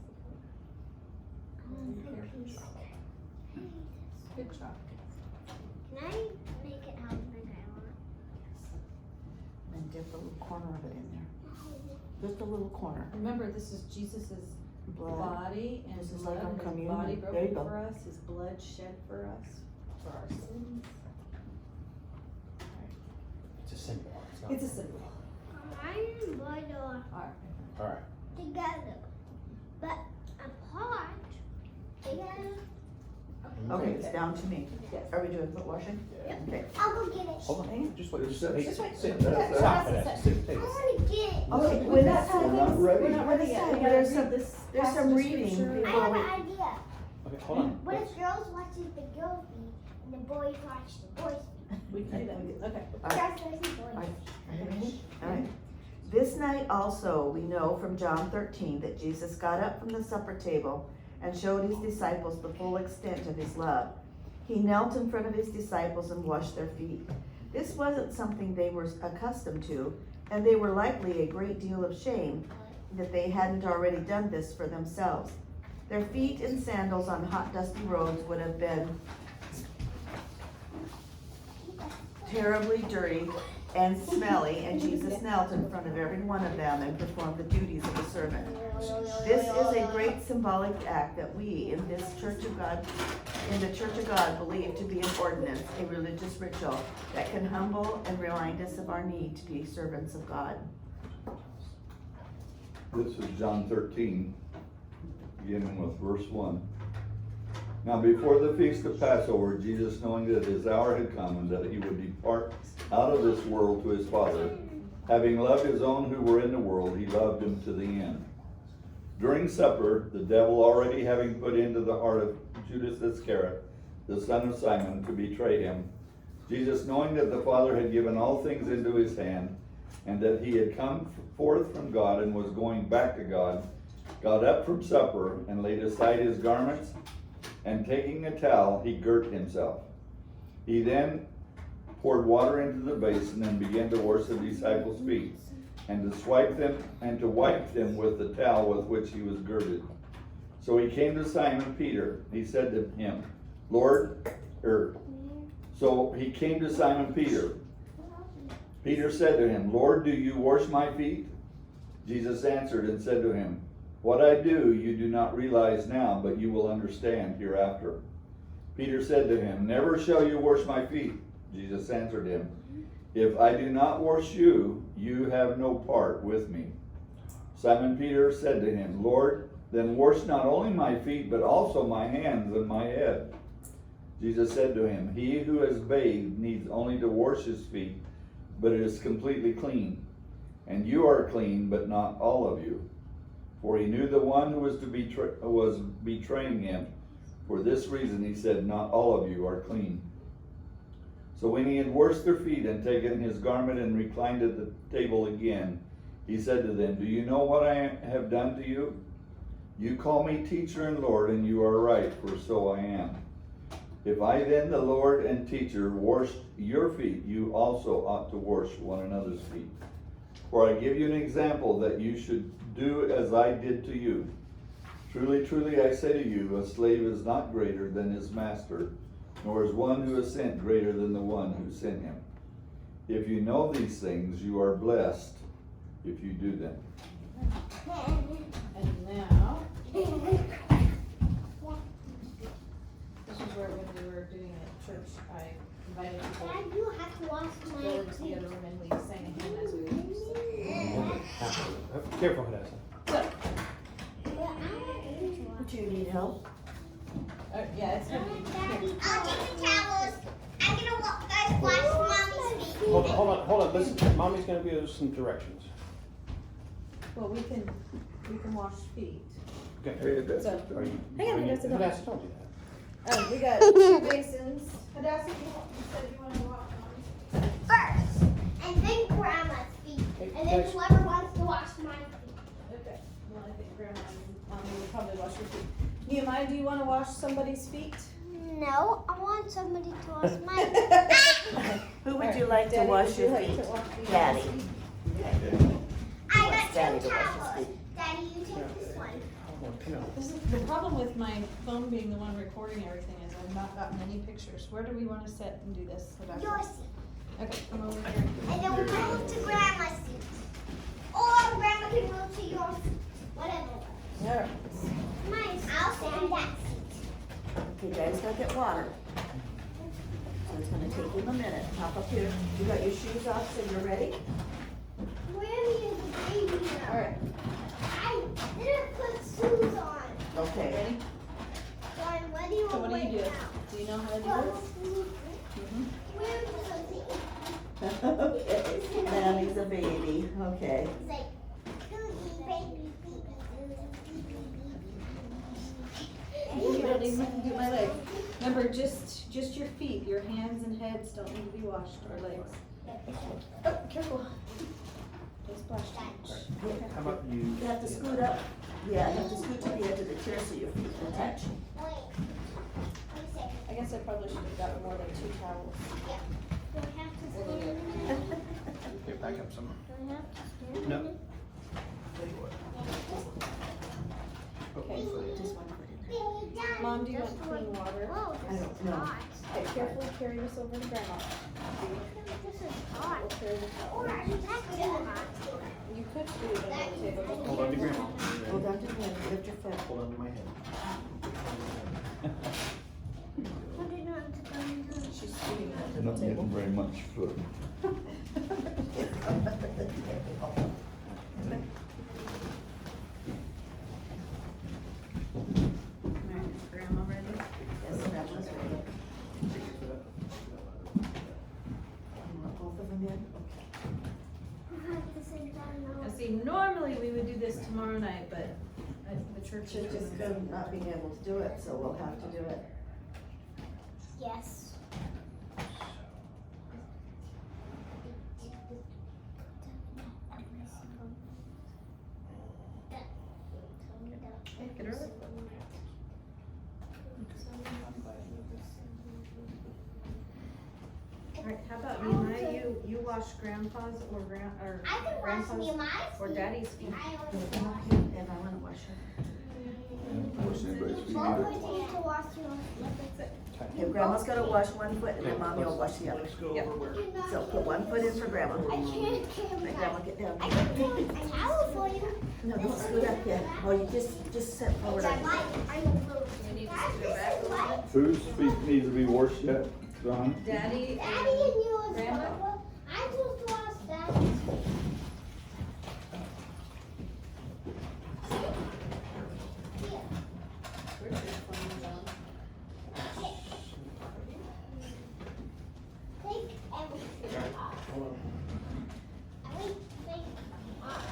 Good job. Can I make it how I think I want? And dip a little corner of it in there. Just a little corner. Remember, this is Jesus's Blood. body and This is like blood, on his communion. body There you broken go. for us, his blood shed for us, for our sins. It's a symbol. It's not. It's a symbol. Mine and blood are Alright. All right. together, but apart together. Okay, Okay. down to me. Yes. Are we doing foot washing? Okay. I'll go get it. Hold on, hang on, just wait, just, hey, Just wait. sit, That's- stop, Vanessa, sit, I take it. want to get it. Okay, We're when not that's time, We're not ready. We're not ready yet. We gotta There's read some- this there's some passage of reading scripture. I before have we- an idea. Okay, hold on. What if girls watches the girls feet and the boys watch the boys feet? We can do that, okay. Girls versus boys. Are you ready? All right. This night also, we know from John 13 that Jesus got up from the supper table and showed his disciples the full extent of his love. He knelt in front of his disciples and washed their feet. This wasn't something they were accustomed to, and they were likely a great deal ashamed that they hadn't already done this for themselves. Their feet in sandals on hot, dusty roads would have been terribly dirty and smelly, and Jesus knelt in front of every one of them and performed the duties of a servant. This is a great symbolic act that we in this Church of God, in the Church of God, believe to be an ordinance, a religious ritual that can humble and remind us of our need to be servants of God. This is John 13, beginning with verse 1. Now before the feast of Passover, Jesus, knowing that his hour had come and that he would depart out of this world to his Father, having loved his own who were in the world, he loved them to the end. During supper, the devil already having put into the heart of Judas Iscariot, the son of Simon, to betray him, Jesus, knowing that the Father had given all things into his hand, and that he had come forth from God and was going back to God, got up from supper and laid aside his garments, and taking a towel, he girt himself. He then poured water into the basin and began to wash the disciples' feet, and to wipe them with the towel with which he was girded. So he came to Simon Peter. He said to him, Simon Peter. Peter said to him, Lord, do you wash my feet? Jesus answered and said to him, what I do you do not realize now, but you will understand hereafter. Peter said to him, never shall you wash my feet. Jesus answered him, if I do not wash you, you have no part with me. Simon Peter said to him, Lord, then wash not only my feet, but also my hands and my head. Jesus said to him, he who has bathed needs only to wash his feet, but is completely clean. And you are clean, but not all of you. For he knew the one who was betraying him. For this reason he said, not all of you are clean. So when he had washed their feet and taken his garment and reclined at the table again, he said to them, do you know what I have done to you? You call me teacher and Lord, and you are right, for so I am. If I then, the Lord and teacher, washed your feet, you also ought to wash one another's feet. For I give you an example that you should do as I did to you. Truly, truly, I say to you, a slave is not greater than his master, nor is one who is sent greater than the one who sent him. If you know these things, you are blessed if you do them. And now, this is where when we were doing it at church, I invited people Dad, you have to wash to my go over to the other room and we sang a hymn as we went. Careful, Vanessa. So, Do you need help? yeah, it's heavy. Daddy, I'll take the towels. I'm gonna guys wash mommy's feet. Hold on, listen, mommy's gonna give us some directions. Well, we can wash feet. Okay. So, Are you? hang on, Vanessa, don't. Vanessa, don't do that. We got 2 basins. Hadassah, you said you wanted to wash mine. First, and then grandma's feet, and then Guys. whoever wants to wash my feet. Okay, well, I think Grandma and Mommy will probably wash your feet. Nehemiah, do you want to wash somebody's feet? No, I want somebody to wash my feet. Who would you like to Daddy, wash would you your like feet? to wash these Daddy. feet? I Wants got Daddy 2 to wash his towels. feet. Daddy, you take this one. This is the problem with my phone being the one recording everything is I've not gotten any pictures. Where do we want to sit and do this? Hadassah? Your seat. Okay, come over here. And then we'll move to grandma's seat. Or grandma can move to your seat. Whatever. All right. Mine. I'll stand that seat. Okay, guys, go get water. So it's gonna take him a minute. Hop up here. You got your shoes off, so you're ready? Grammy is a baby now. All right. I didn't put shoes on. Okay. Ready? So I'm ready to So what do wait you do? now. Do you know how Okay, Mammy's a baby, okay. You don't even have to do my legs. Remember, just your feet, your hands and heads don't need to be washed, or legs. Oh, careful. Don't splash too much. How about you? You have to scoot up, yeah, you have to scoot to the edge of the chair so your feet can touch. I guess I probably should have gotten more than 2 towels. Okay, back up some. No. No. Okay. Just one foot in there. Mom, do you want clean water? I don't know. Okay, carefully carry this over to Grandma. This is We'll hot. carry this Or out. is that too hot? You could put it on the table. but Hold on to Grandma. Hold on to the hand, lift your foot. Hold on to my head. Put it on the ground. She's scooting under Not the table. getting very much food. Alright, is Grandma ready? Yes, Grandma's ready. You want both of them in? At the same time, no. Now see, normally we would do this tomorrow night, but the church is She's just not being able to do it, so we'll have to do it. Yes. Hey, get early. Alright, how about Nehemiah, you wash grandpa's or I can wash grandpa's me my or feet. daddy's feet. I And I wanna wash her. Wash anybody's feet both either. need to wash your Okay, Grandma's gonna wash one foot and then Mommy will wash the other. Let's go Yep. over where. So put one foot in for Grandma. I can't Let Grandma get down. I can do a towel for you. No, don't scoot up yet. Oh, you just sit forward. I like, I don't know. We need to scoot her back a little bit. Whose feet needs to be washed yet, John? Daddy Daddy and yours. Grandma? I just washed Daddy's feet. Here. Where's your phone, John? Take everything off. Everything off.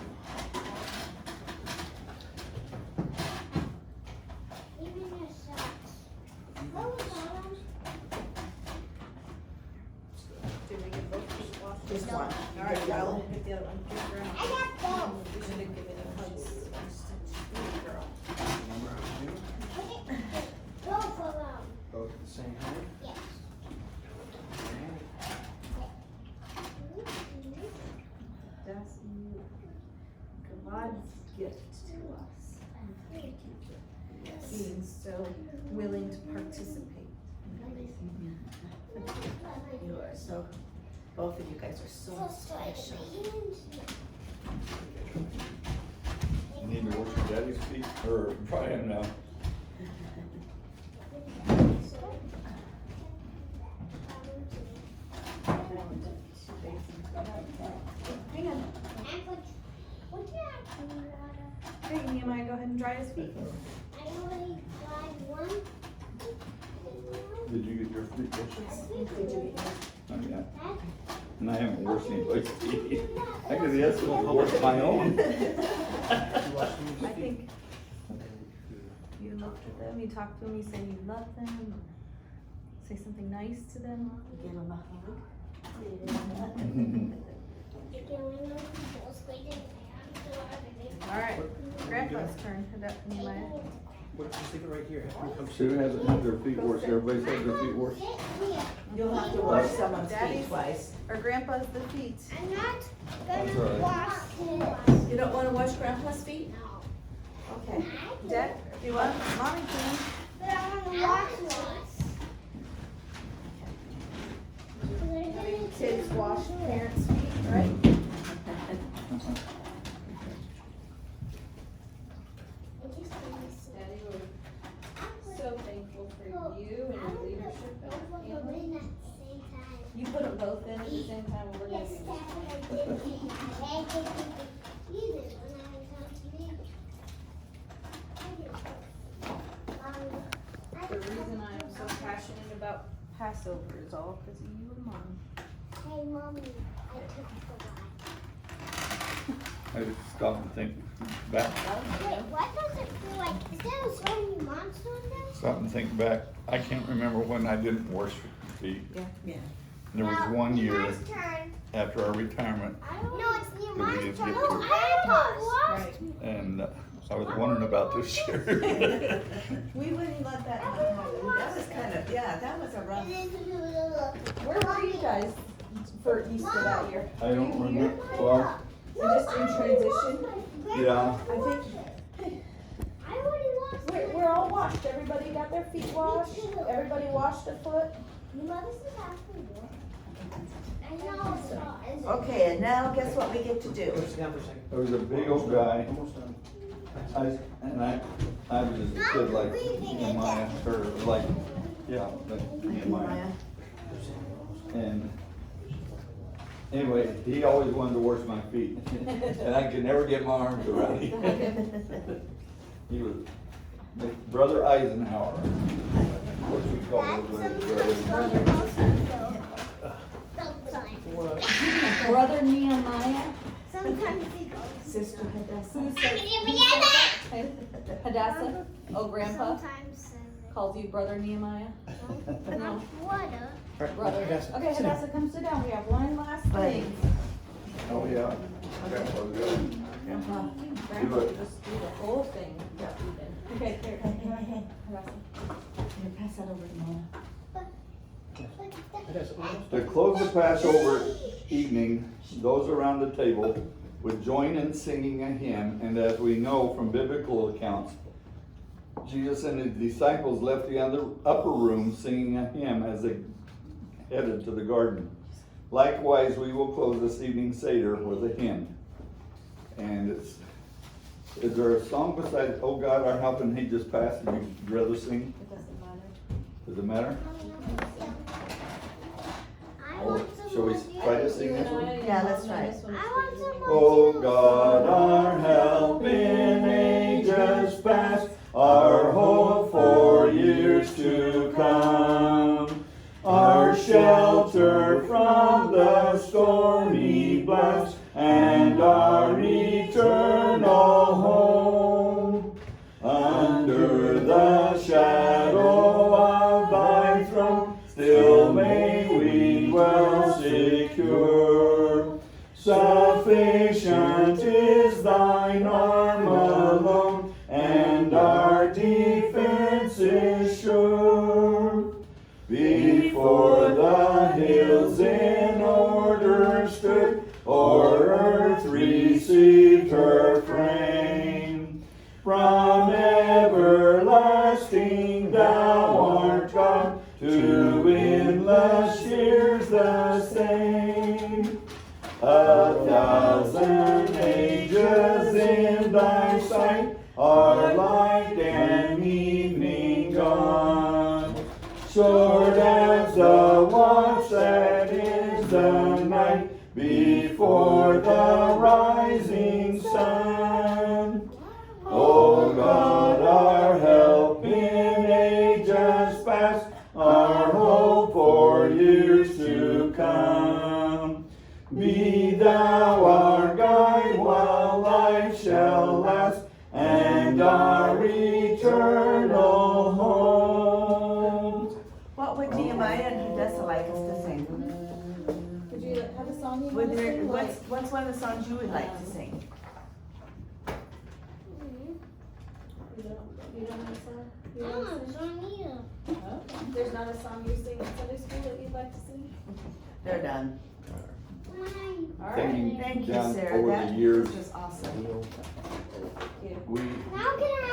Even your socks. What was on them? Did we get both feet washed? Just one. Alright, There you I'll go. get the other one. Give Grandma. I got both. We should have given you hugs. Good girl. Both of them. Both at the same height. Yes. That's you. God's gift to us. Being so willing to participate. You are so, both of you guys are so special. You need to wash your daddy's feet, or Brian now. Hang on. Hey, Nehemiah, go ahead and dry his feet. I already tried one. Did you get your feet washed? Did you eat? Not yet. And I haven't washed anybody's feet. I guess that's what I washed my own. I think you looked at them, you talked to them, you said you love them, say something nice to them. Give them a hug. Alright, Grandpa's turn. Head up, Nehemiah. What, just leave it right here. Have me come Sue hasn't had their feet washed, everybody's had their feet washed. You'll have to wash someone's Daddy's- feet twice. Or Grandpa's the feet. I'm not That's gonna all right. wash his. You don't wanna wash Grandpa's feet? No. Okay. Dad, if you want, Mommy can. But I wanna wash yours. Kids wash parents' feet, right? Daddy, we're so thankful for you and your leadership in our family. You put them both in at the same time, we're gonna Yes, do that's this. what I did. You did when I was on TV. The reason I am so passionate about Passover is all because of you and Mom. Hey, Mommy, I took the I just stop and think back. Wait, what does it feel like? Is there so many monsters in there? Stop and think back. I can't remember when I didn't wash feet. Yeah. There was Now, one year Nehemiah's turn. after our retirement, No, it's Nehemiah's didn't turn. get No, to- Grandpa's. Right. and I was wondering about this year. We wouldn't let that happen. That was kind of, yeah, that was a rough. Where were you guys for Easter that year? I don't remember. Well, And just in transition? yeah. I think, I already washed We're all washed. Everybody got their feet washed. Everybody washed a foot. Your mother's just asking what? I know it's not, is it? okay, and now guess what we get to do? There was a big old guy. I was just a kid like Nehemiah, or like, yeah, like Nehemiah. And anyway, he always wanted to wash my feet, and I could never get my arms around him. He was Brother Eisenhower. What we call him, Sometimes. Brother Nehemiah. Sometimes he goes. Sister Hadassah. Who said that? Hadassah? Oh, Grandpa Sometimes says it. calls you Brother Nehemiah? No. Water. Brother. Okay, Hadassah, come sit down. We have one last thing. Oh, yeah. Grandpa's good. Grandpa. Grandpa will just do the whole thing. Okay, here. Hadassah. Here, pass that over to Mama. To close the Passover evening, those around the table would join in singing a hymn, and as we know from biblical accounts, Jesus and his disciples left the upper room singing a hymn as they headed to the garden. Likewise, we will close this evening Seder with a hymn. And is there a song besides "Oh God, Our Help," and He just passed, and you'd rather sing? It doesn't matter. Does it matter? I want some Shall we more try to juice. sing this one? Yeah, let's try it. This one I is want for some you. more O juice. God, our help in ages past, our hope for years to come, our shelter from the stormy blast, and our eternal home. Under the shadow of thy throne, still may we dwell secure. Sufficient is thine arm alone, and our defense is sure. Before the hills in order stood, o'er earth received her frame. From everlasting thou art God, to endless years the same. 1,000 ages in thy sight are like an evening gone. Short as the watch that is the night before the rising sun. O God, our help in ages past, our hope for years to come. Be thou our guide while life shall last, and our eternal home. What would Nehemiah and Hadassah like us to sing? Would you have a song you Would want to there, sing? what's one of the songs you would like to sing? You don't have a song? You I don't don't sing? know, either. Okay. There's not a song you sing in Sunday school that you'd like to sing? They're done. Mine. All right. Thank you, Thank you, John, Sarah. over That the years, was awesome. we Now can I